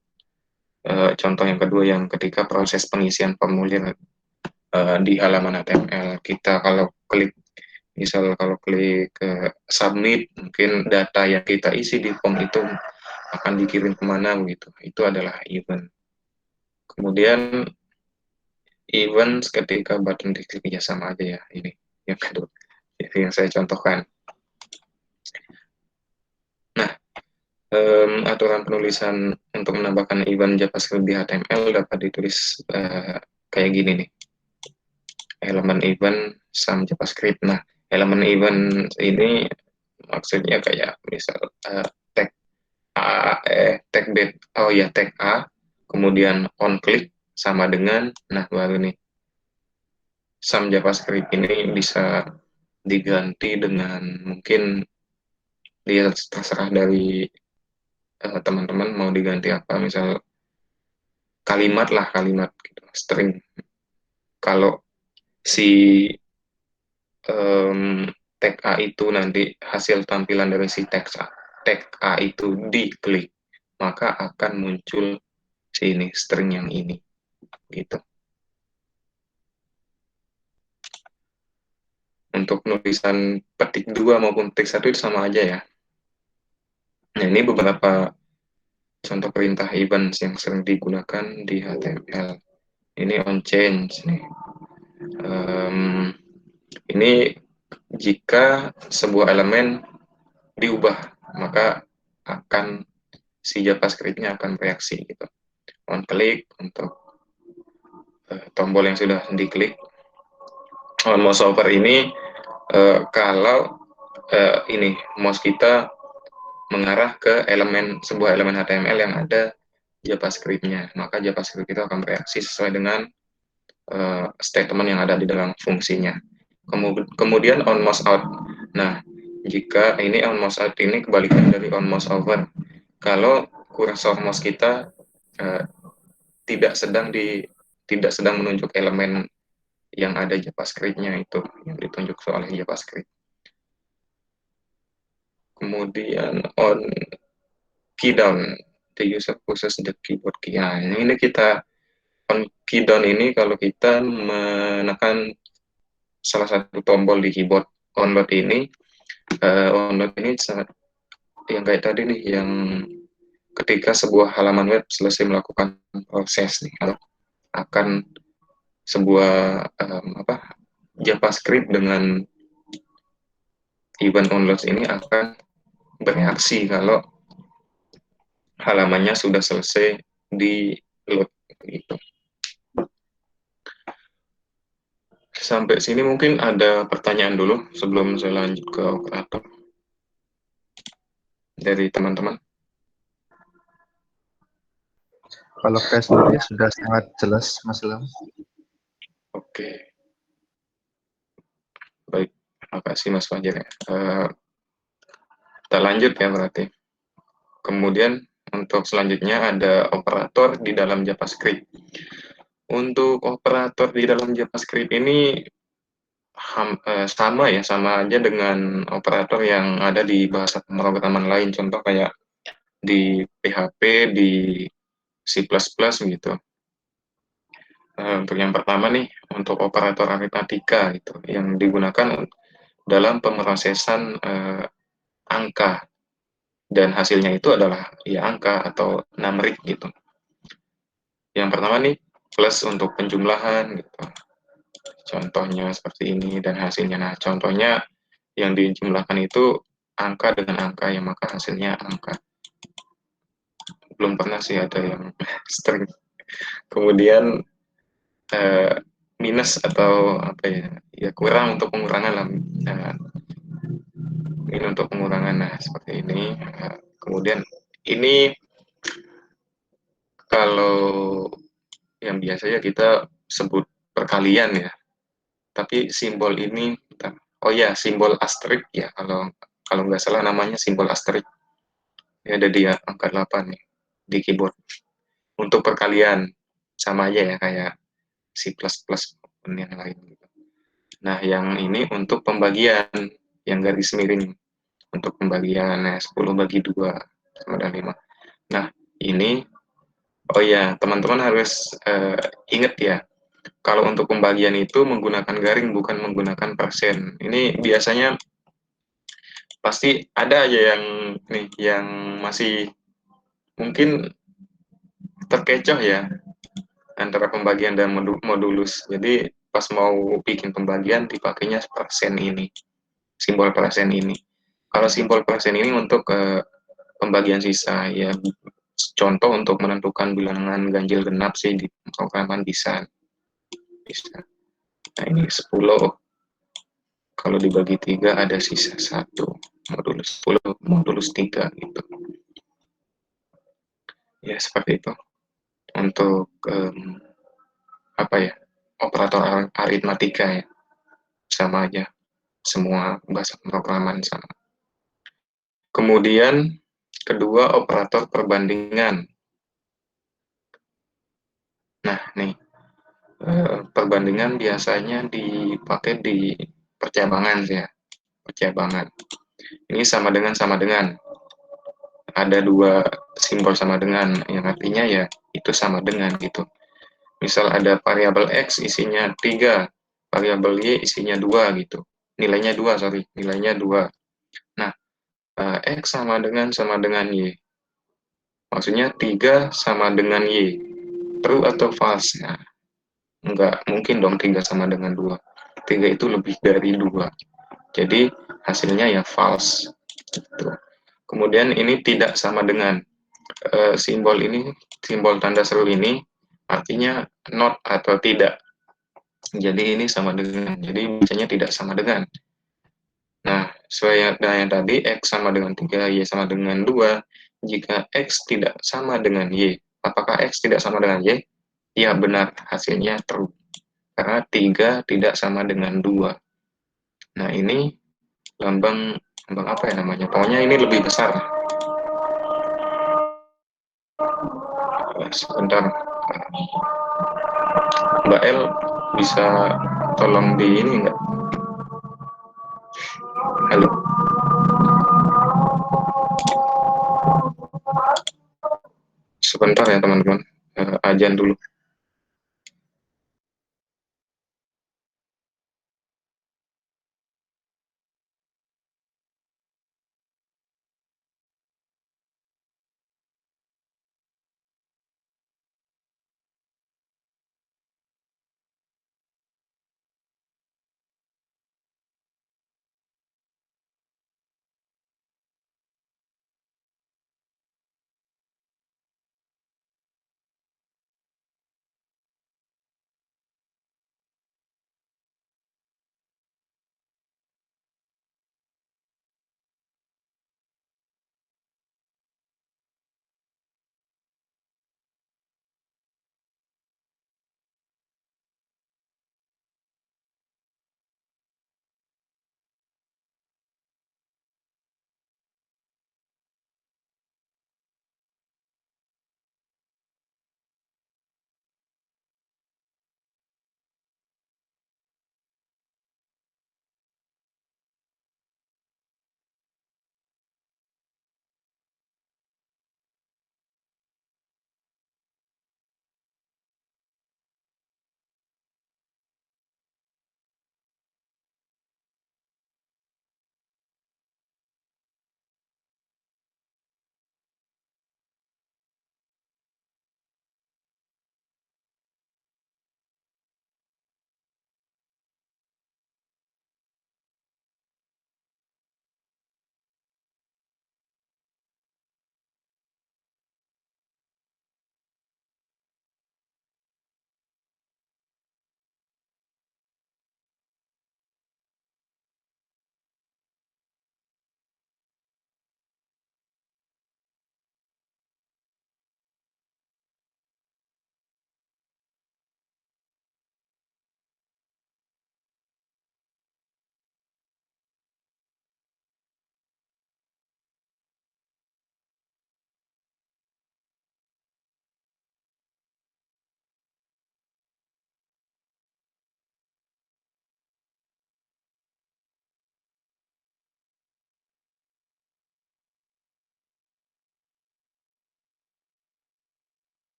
contoh yang kedua yang ketika proses pengisian formulir di halaman HTML, kita kalau klik submit, mungkin data yang kita isi di form itu akan dikirim kemana begitu. Itu adalah event. Kemudian event ketika button diklik, ya sama aja ya, ini yang kedua yang saya contohkan. Nah, aturan penulisan untuk menambahkan event JavaScript di HTML dapat ditulis kayak gini nih. Elemen event sum JavaScript. Nah, elemen event ini maksudnya kayak misal tag A, kemudian on click sama dengan, nah baru nih sum JavaScript ini bisa diganti dengan, mungkin dia terserah dari teman-teman mau diganti apa, misal kalimat gitu, string. Kalau si tag A itu nanti hasil tampilan dari si tag A itu diklik, maka akan muncul sini string yang ini gitu. Untuk penulisan petik 2 maupun petik 1 itu sama aja ya. Nah, ini beberapa contoh perintah events yang sering digunakan di HTML. Ini on change nih. Ini jika sebuah elemen diubah, maka akan si JavaScript-nya akan bereaksi gitu. On click untuk tombol yang sudah diklik. On mouse over ini kalau ini mouse kita mengarah ke sebuah elemen HTML yang ada JavaScript-nya, maka JavaScript itu akan bereaksi sesuai dengan statement yang ada di dalam fungsinya. Kemudian on mouse out. Nah, jika ini on mouse out ini kebalikan dari on mouse over. Kalau kursor mouse kita tidak sedang menunjuk elemen yang ada JavaScript-nya itu yang ditunjuk oleh JavaScript. Kemudian on key down, the user pushes the keyboard key. Nah, ini kita on key down ini kalau kita menekan salah satu tombol di keyboard. Onload ini sangat yang kayak tadi nih, yang ketika sebuah halaman web selesai melakukan proses nih, akan sebuah JavaScript dengan event onload ini akan bereaksi kalau halamannya sudah selesai di load gitu. Sampai sini mungkin ada pertanyaan dulu sebelum saya lanjut ke operator dari teman-teman. Kalau saya sendiri sudah sangat jelas, Mas Ilham. Oke. Baik, terima kasih Mas Fajar ya. Kita lanjut ya berarti. Kemudian untuk selanjutnya ada operator di dalam JavaScript. Untuk operator di dalam JavaScript ini sama aja dengan operator yang ada di bahasa pemrograman lain. Contoh kayak di PHP, di C++ gitu. Untuk yang pertama nih, untuk operator aritmatika gitu, yang digunakan dalam pemrosesan angka, dan hasilnya itu adalah ya angka atau numerik gitu. Yang pertama nih, plus untuk penjumlahan gitu. Contohnya seperti ini dan hasilnya. Nah, contohnya yang dijumlahkan itu angka dengan angka, yang maka hasilnya angka. Belum pernah sih ada yang string. Kemudian minus atau apa ya kurang untuk pengurangan lah. Ini untuk pengurangan, nah seperti ini. Kemudian ini kalau yang biasanya kita sebut perkalian ya, tapi simbol ini, oh ya, simbol asterik ya, kalau nggak salah namanya simbol asterik. Ini ada di angka 8 nih di keyboard. Untuk perkalian sama aja ya kayak C++ maupun yang lain. Nah, yang ini untuk pembagian yang garis miring. Untuk pembagian 10 bagi 2 sama dengan 5. Nah, ini oh ya, teman-teman harus ingat ya, kalau untuk pembagian itu menggunakan garing, bukan menggunakan persen. Ini biasanya pasti ada aja yang masih mungkin terkecoh ya antara pembagian dan modulus. Jadi pas mau bikin pembagian dipakainya persen ini, simbol persen ini. Kalau simbol persen ini untuk pembagian sisa ya, contoh untuk menentukan bilangan ganjil genap sih di pemrograman bisa. Nah ini 10, kalau dibagi 3 ada sisa 1, modulus 10, modulus 3 gitu. Ya seperti itu. Untuk operator aritmatika ya, sama aja, semua bahasa pemrograman sama. Kemudian kedua, operator perbandingan. Nah nih, perbandingan biasanya dipakai di percabangan ya, percabangan. Ini sama dengan. Ada 2 simbol sama dengan, yang artinya ya itu sama dengan gitu. Misal ada variabel X isinya 3, variabel Y isinya 2 gitu. Nilainya 2. Nah, X sama dengan Y. Maksudnya 3 sama dengan Y. True atau false? Nah, enggak mungkin dong 3 sama dengan 2. 3 itu lebih dari 2. Jadi, hasilnya ya false. Gitu. Kemudian ini tidak sama dengan. Simbol tanda seru ini artinya not atau tidak. Jadi ini sama dengan. Jadi bacanya tidak sama dengan. Nah, sesuai yang tadi, X sama dengan 3, Y sama dengan 2. Jika X tidak sama dengan Y, apakah X tidak sama dengan Y? Ya benar, hasilnya true. Karena 3 tidak sama dengan 2. Nah, ini lambang apa ya namanya? Pokoknya ini lebih besar. Sebentar, Mbak El bisa tolong di ini nggak? Halo, sebentar ya teman-teman, ajan dulu.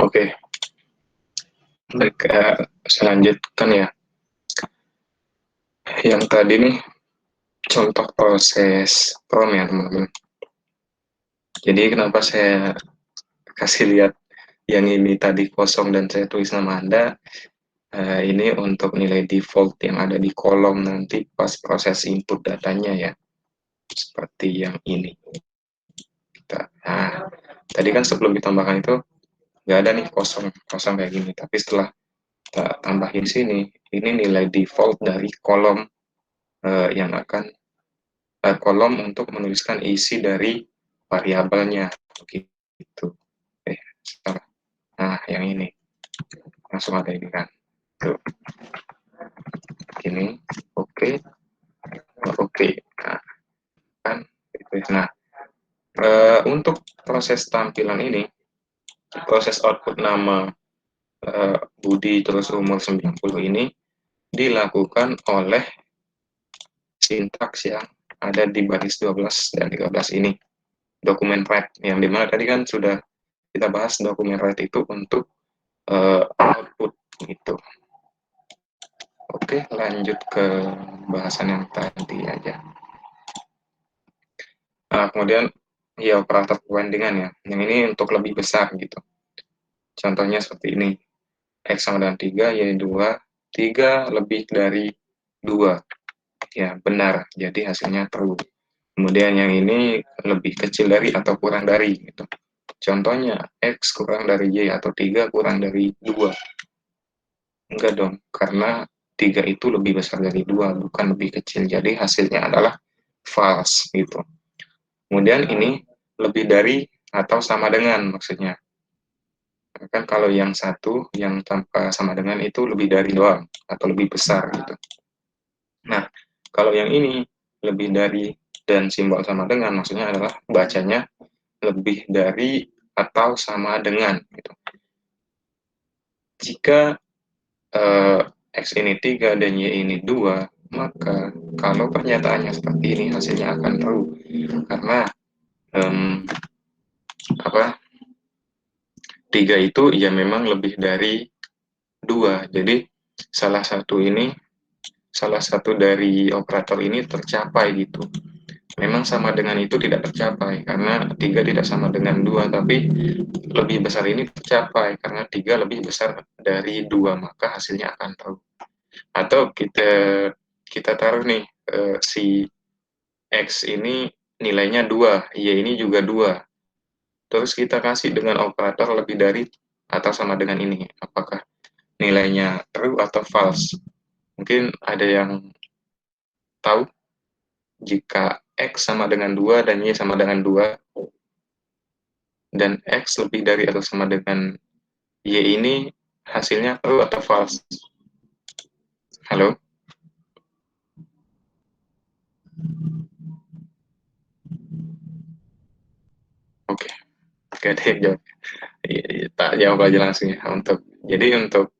Oke, baik, saya lanjutkan ya. Yang tadi nih contoh proses prom ya teman-teman. Jadi kenapa saya kasih lihat yang ini tadi kosong dan saya tulis nama Anda, ini untuk nilai default yang ada di kolom nanti pas proses input datanya ya, seperti yang ini. Nah, tadi kan sebelum ditambahkan itu nggak ada nih kosong kayak gini, tapi setelah kita tambahin sini, ini nilai default dari kolom yang akan kolom untuk menuliskan isi dari variabelnya, begitu. Nah, yang ini langsung ada ini kan, tuh, ini, oke, oke, nah, kan, nah, untuk proses tampilan ini, proses output nama Budi terus umur 90 ini dilakukan oleh sintaks yang ada di baris 12 dan 13 ini, dokumen write, yang dimana tadi kan sudah kita bahas dokumen write itu untuk output gitu. Oke, lanjut ke bahasan yang tadi aja. Nah, kemudian ya operator perbandingan ya, yang ini untuk lebih besar gitu. Contohnya seperti ini, X sama dengan 3, Y 2, 3 lebih dari 2. Ya, benar, jadi hasilnya true. Kemudian yang ini lebih kecil dari atau kurang dari gitu. Contohnya, X kurang dari Y atau 3 kurang dari 2. Enggak dong, karena 3 itu lebih besar dari 2, bukan lebih kecil. Jadi hasilnya adalah false gitu. Kemudian ini lebih dari atau sama dengan maksudnya. Kan kalau yang satu, yang tanpa sama dengan itu lebih dari doang, atau lebih besar gitu. Nah, kalau yang ini lebih dari dan simbol sama dengan, maksudnya adalah bacanya lebih dari atau sama dengan gitu. Jika X ini 3 dan Y ini 2, maka kalau pernyataannya seperti ini hasilnya akan true. Karena apa 3 itu ya memang lebih dari 2. Jadi salah satu dari operator ini tercapai gitu. Memang sama dengan itu tidak tercapai karena 3 tidak sama dengan 2, tapi lebih besar ini tercapai karena 3 lebih besar dari 2, maka hasilnya akan true. Atau kita taruh nih si X ini nilainya 2, Y ini juga 2. Terus kita kasih dengan operator lebih dari atau sama dengan ini. Apakah nilainya true atau false? Mungkin ada yang tahu jika X sama dengan 2 dan Y sama dengan 2 dan X lebih dari atau sama dengan Y ini hasilnya true atau false? Halo? Oke, oke ada yang jawab. Tak jawab aja langsung ya. Jadi untuk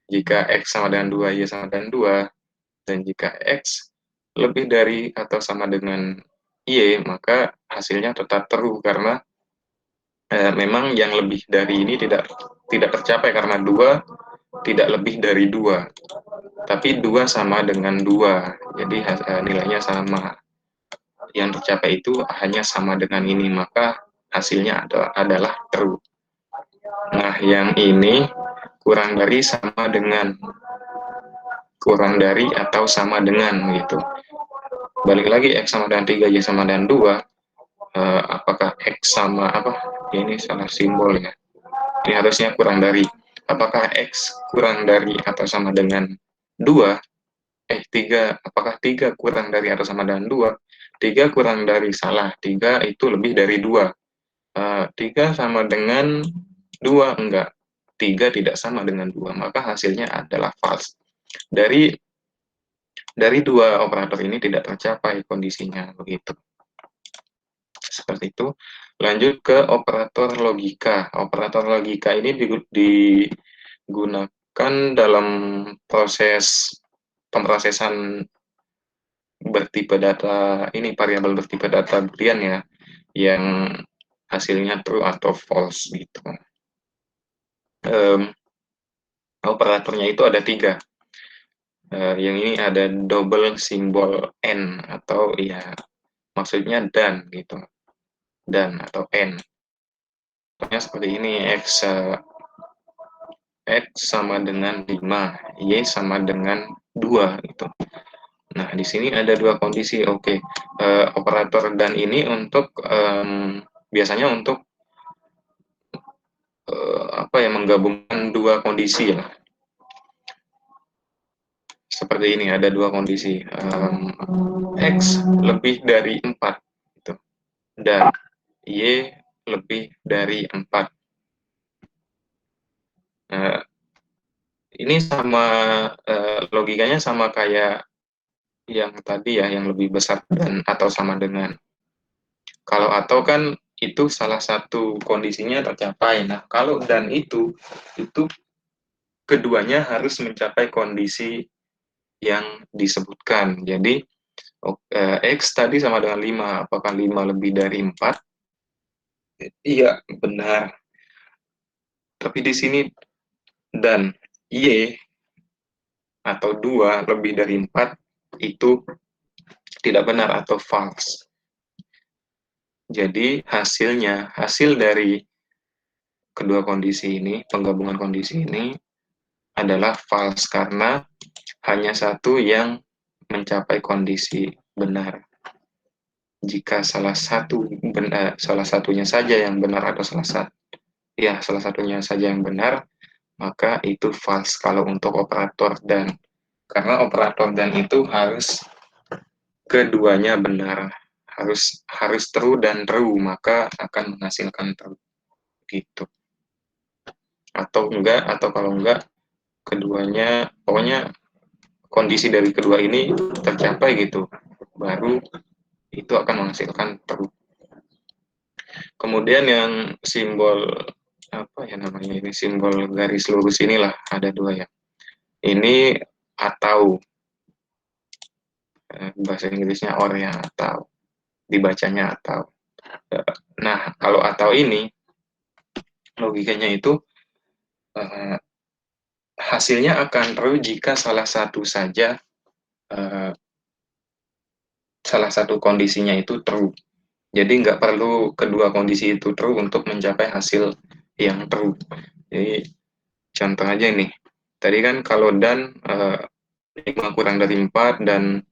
jika X sama dengan 2, Y sama dengan 2, dan jika X lebih dari atau sama dengan Y, maka hasilnya tetap true karena memang yang lebih dari ini tidak tercapai karena 2 tidak lebih dari 2. Tapi 2 sama dengan 2, jadi nilainya sama. Yang tercapai itu hanya sama dengan ini, maka hasilnya adalah true. Nah, yang ini kurang dari sama dengan, kurang dari atau sama dengan gitu. Balik lagi, X sama dengan 3, Y sama dengan 2, apakah X sama apa? Ini salah simbol ya. Ini harusnya kurang dari. Apakah X kurang dari atau sama dengan 2? 3, apakah 3 kurang dari atau sama dengan 2? 3 kurang dari, salah. 3 itu lebih dari 2. 3 sama dengan 2, enggak. 3 tidak sama dengan 2, maka hasilnya adalah false. Dari dua operator ini tidak tercapai kondisinya, begitu. Seperti itu. Lanjut ke operator logika. Operator logika ini digunakan dalam proses pemrosesan bertipe data ini, variabel bertipe data boolean ya, yang hasilnya true atau false gitu. operatornya itu ada 3. Yang ini ada double simbol N, atau ya maksudnya dan gitu, dan atau N. Contohnya seperti ini, X sama dengan 5, Y sama dengan 2 gitu. Nah, di sini ada 2 kondisi. Oke, operator dan ini untuk biasanya untuk apa ya, menggabungkan 2 kondisi ya. Seperti ini, ada 2 kondisi. X lebih dari 4 gitu, dan Y lebih dari 4. Nah, ini sama, logikanya sama kayak yang tadi ya, yang lebih besar dan atau sama dengan. Kalau atau kan itu salah satu kondisinya tercapai. Nah, kalau dan itu keduanya harus mencapai kondisi yang disebutkan. Jadi, X tadi sama dengan 5. Apakah 5 lebih dari 4? Iya, benar. Tapi di sini dan Y atau 2 lebih dari 4 itu tidak benar atau false. Jadi hasil dari kedua kondisi ini, penggabungan kondisi ini adalah false karena hanya satu yang mencapai kondisi benar. Jika salah satunya saja yang benar atau salah satunya saja yang benar, maka itu false kalau untuk operator dan. Karena operator dan itu harus keduanya benar, harus true dan true, maka akan menghasilkan true gitu. Atau enggak, atau kalau enggak keduanya, pokoknya kondisi dari kedua ini tercapai gitu, baru itu akan menghasilkan true. Kemudian yang simbol apa ya namanya ini, simbol garis lurus inilah ada 2 ya. Ini atau bahasa Inggrisnya or ya, atau dibacanya atau. Nah, kalau atau ini logikanya itu hasilnya akan true jika salah satu kondisinya itu true. Jadi nggak perlu kedua kondisi itu true untuk mencapai hasil yang true. Jadi contoh aja ini. Tadi kan kalau dan 5 kurang dari 4 dan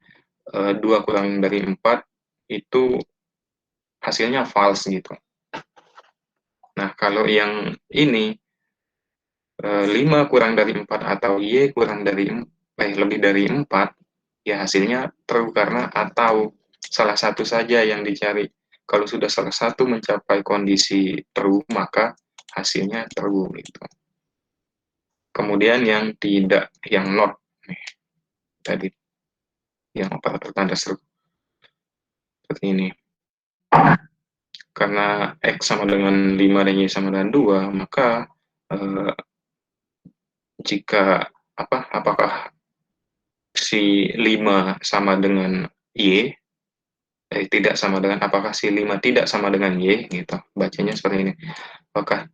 2 kurang dari 4 itu hasilnya false gitu. Nah, kalau yang ini 5 kurang dari 4 atau Y kurang dari lebih dari 4, ya hasilnya true karena atau salah satu saja yang dicari. Kalau sudah salah satu mencapai kondisi true, maka hasilnya true gitu. Kemudian yang tidak, yang not nih, tadi yang operator tanda seru seperti ini. Karena X sama dengan 5 dan Y sama dengan 2, maka jika apakah si 5 sama dengan Y, tidak sama dengan, apakah si 5 tidak sama dengan Y, gitu. Bacanya seperti ini. Apakah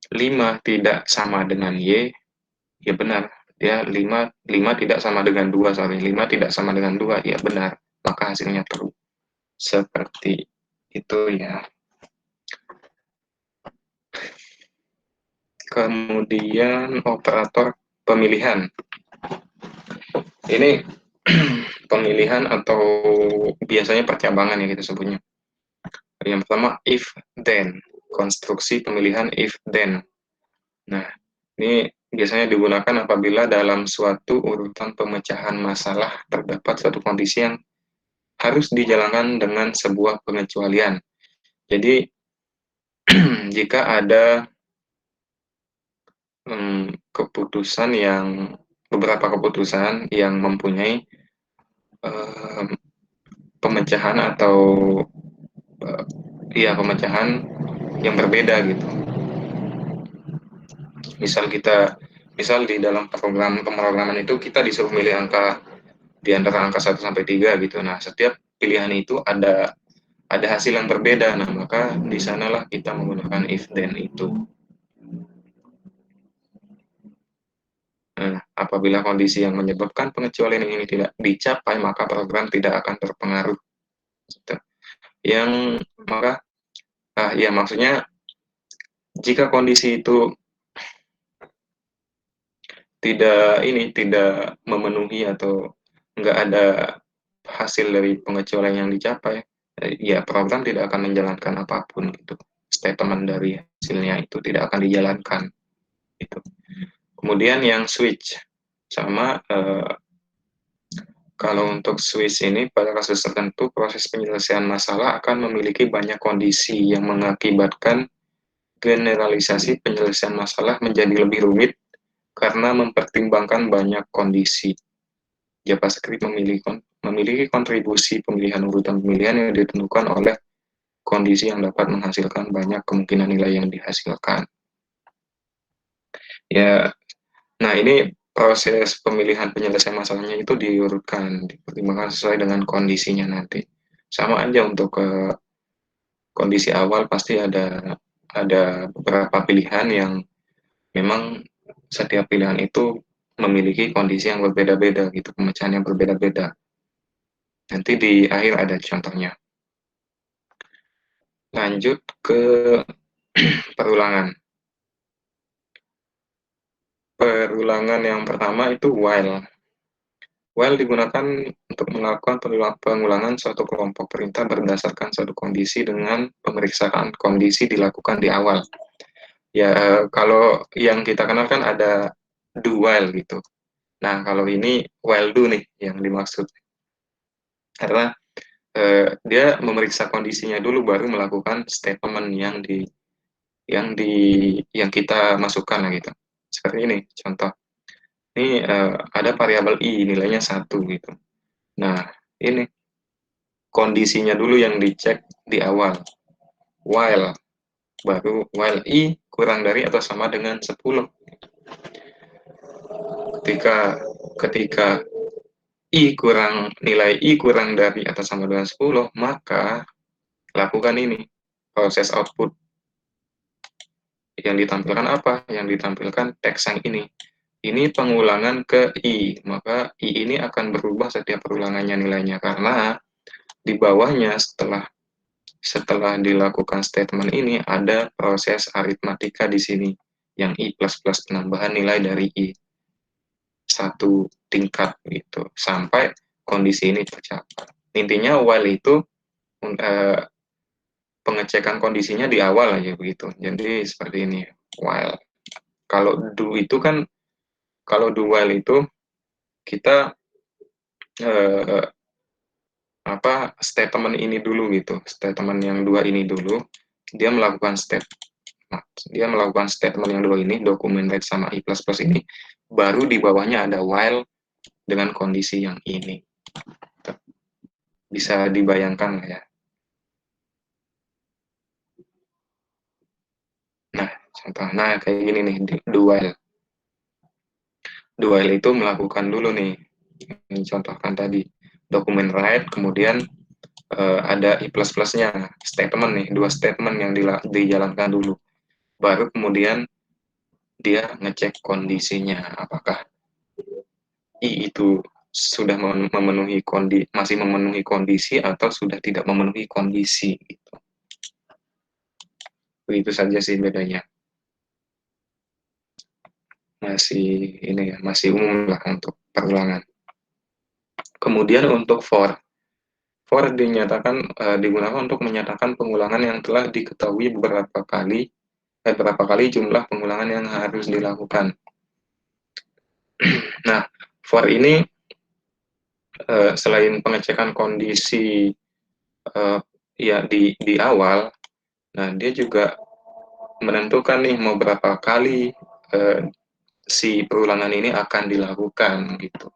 5 tidak sama dengan Y, ya benar. Dia 5 tidak sama dengan 2, 5 tidak sama dengan 2, ya benar. Maka hasilnya true. Seperti itu ya. Kemudian operator pemilihan. Ini pemilihan atau biasanya percabangan ya kita sebutnya. Yang pertama if then, konstruksi pemilihan if then. Nah, ini biasanya digunakan apabila dalam suatu urutan pemecahan masalah terdapat suatu kondisi yang harus dijalankan dengan sebuah pengecualian. Jadi jika ada beberapa keputusan yang mempunyai pemecahan atau pemecahan yang berbeda gitu. Misal di dalam pemrograman itu kita disuruh milih angka di antara angka 1 sampai 3 gitu. Nah, setiap pilihan itu ada hasil yang berbeda. Nah, maka di sanalah kita menggunakan if then itu. Apabila kondisi yang menyebabkan pengecualian ini tidak dicapai, maka program tidak akan terpengaruh. Gitu. Maka ya maksudnya jika kondisi itu tidak memenuhi atau nggak ada hasil dari pengecualian yang dicapai, ya program tidak akan menjalankan apapun gitu. Statement dari hasilnya itu tidak akan dijalankan. Gitu. Kemudian yang switch sama kalau untuk switch ini pada kasus tertentu proses penyelesaian masalah akan memiliki banyak kondisi yang mengakibatkan generalisasi penyelesaian masalah menjadi lebih rumit karena mempertimbangkan banyak kondisi. JavaScript memiliki kontribusi pemilihan urutan pemilihan yang ditentukan oleh kondisi yang dapat menghasilkan banyak kemungkinan nilai yang dihasilkan. Ya, nah ini proses pemilihan penyelesaian masalahnya itu diurutkan, dipertimbangkan sesuai dengan kondisinya nanti. Sama aja untuk kondisi awal pasti ada beberapa pilihan yang memang setiap pilihan itu memiliki kondisi yang berbeda-beda gitu, pemecahan yang berbeda-beda. Nanti di akhir ada contohnya. Lanjut ke perulangan. Perulangan yang pertama itu while. While digunakan untuk melakukan pengulangan suatu kelompok perintah berdasarkan suatu kondisi dengan pemeriksaan kondisi dilakukan di awal. Ya, kalau yang kita kenal kan ada do while gitu. Nah, kalau ini while do nih yang dimaksud. Karena dia memeriksa kondisinya dulu baru melakukan statement yang kita masukkan lah gitu. Seperti ini contoh. Ini ada variabel i nilainya 1 gitu. Nah, ini kondisinya dulu yang dicek di awal. While while i kurang dari atau sama dengan 10. Ketika nilai i kurang dari atau sama dengan 10, maka lakukan ini proses output. Yang ditampilkan apa? Yang ditampilkan teks yang ini. Ini pengulangan ke i, maka i ini akan berubah setiap perulangannya nilainya karena di bawahnya setelah dilakukan statement ini ada proses aritmatika di sini yang i plus plus penambahan nilai dari i satu tingkat gitu sampai kondisi ini tercapai. Intinya while itu pengecekan kondisinya di awal aja begitu. Jadi seperti ini while. Kalau do itu kan kalau do while itu kita statement ini dulu gitu, statement yang dua ini dulu dia melakukan statement yang dua ini documented sama i plus plus ini, baru di bawahnya ada while dengan kondisi yang ini. Bisa dibayangkan lah ya. Nah, contoh, kayak gini nih, do while. Do while itu melakukan dulu nih, ini contohkan tadi, dokumen write, kemudian ada i plus plusnya, statement nih, dua statement yang dijalankan dulu. Baru kemudian dia ngecek kondisinya, apakah i itu sudah masih memenuhi kondisi atau sudah tidak memenuhi kondisi gitu. Begitu saja sih bedanya. Masih umum lah untuk perulangan. Kemudian untuk for digunakan untuk menyatakan pengulangan yang telah diketahui berapa kali jumlah pengulangan yang harus dilakukan. Nah, for ini selain pengecekan kondisi ya di awal, nah dia juga menentukan nih mau berapa kali si perulangan ini akan dilakukan gitu.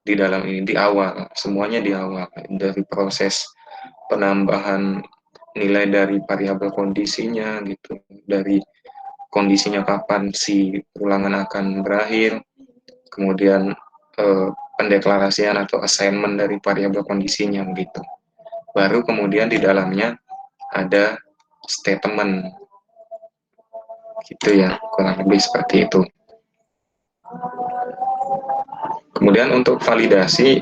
Di dalam ini di awal, semuanya di awal dari proses penambahan nilai dari variabel kondisinya gitu, dari kondisinya kapan si perulangan akan berakhir, kemudian pendeklarasian atau assignment dari variabel kondisinya gitu. Baru kemudian di dalamnya ada statement gitu ya, kurang lebih seperti itu. Kemudian untuk validasi,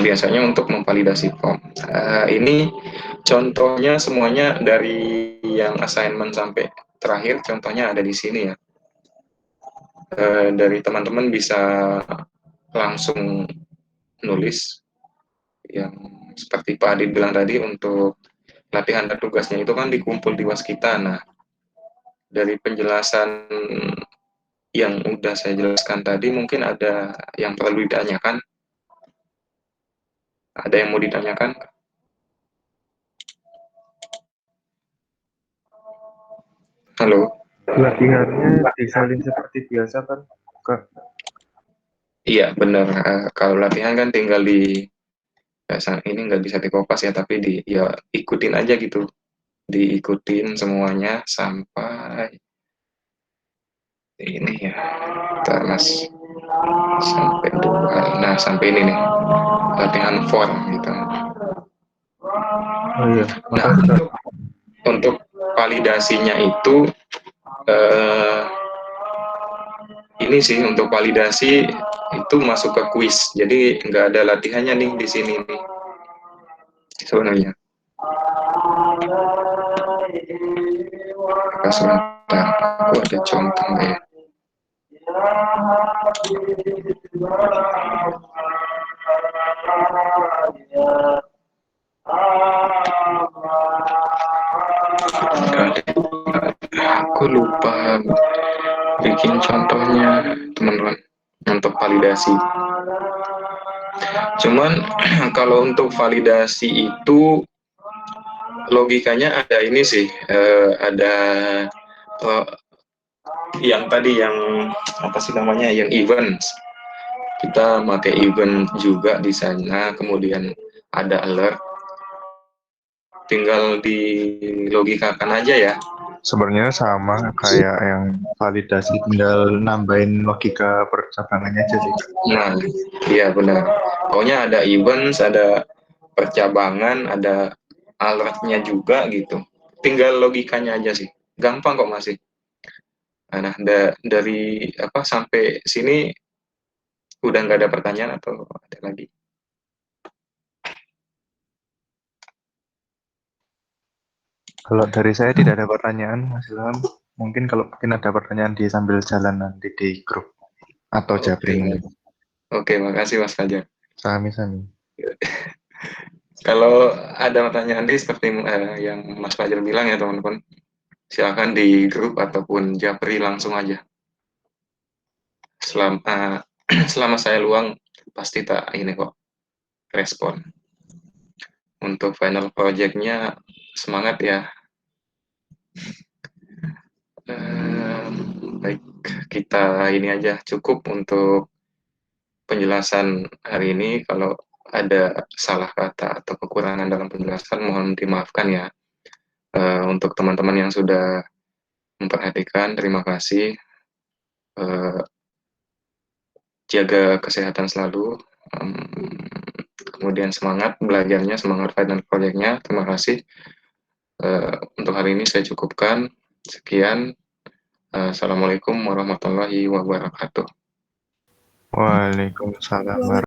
biasanya untuk memvalidasi form. Ini contohnya semuanya dari yang assignment sampai terakhir, contohnya ada di sini ya. Dari teman-teman bisa langsung nulis yang seperti Pak Adit bilang tadi, untuk latihan dan tugasnya itu kan dikumpul di Waskita. Nah, dari penjelasan yang udah saya jelaskan tadi, mungkin ada yang perlu ditanyakan. Ada yang mau ditanyakan? Halo? Latihannya disalin seperti biasa kan, Kak? Iya, benar. Kalau latihan kan tinggal ini nggak bisa dikopas ya, tapi ya ikutin aja gitu. Diikutin semuanya sampai ini ya. Bentar, Mas. Sampai dua. Nah, sampai ini nih. Latihan form gitu. Oh iya, Nah, makasih Kak. untuk validasinya itu ini sih, untuk validasi itu masuk ke kuis. Jadi nggak ada latihannya nih di sini nih sebenarnya. Apa sebentar, aku ada contoh ya. Aku lupa bikin contohnya, teman-teman, untuk validasi. Cuman kalau untuk validasi itu logikanya ada ini sih, ada yang tadi yang apa sih namanya, yang event. Kita pakai event juga di sana, kemudian ada alert. Tinggal dilogikakan aja ya. Sebenarnya sama kayak yang validasi, tinggal nambahin logika percabangannya aja sih, Kak. Nah, iya benar. Pokoknya ada events, ada percabangan, ada alertnya juga gitu. Tinggal logikanya aja sih. Gampang kok masih. Nah, dari apa sampai sini udah nggak ada pertanyaan atau ada lagi? Kalau dari saya tidak ada pertanyaan, Mas Ilham. Mungkin kalau mungkin ada pertanyaan di sambil jalan nanti di grup atau Oke, Japri. oke, makasih Mas Fajar. Sami-sami. Kalau ada pertanyaan seperti yang Mas Fajar bilang ya teman-teman, silakan di grup ataupun Japri langsung aja. Selama selama saya luang pasti tak ini kok respon. Untuk final project-nya semangat ya. Baik, kita ini aja cukup untuk penjelasan hari ini. Kalau ada salah kata atau kekurangan dalam penjelasan, mohon dimaafkan ya. Untuk teman-teman yang sudah memperhatikan, terima kasih. Jaga kesehatan selalu. Kemudian semangat belajarnya, semangat final project-nya. Terima kasih. Untuk hari ini saya cukupkan. Sekian. Assalamualaikum warahmatullahi wabarakatuh. Waalaikumsalam.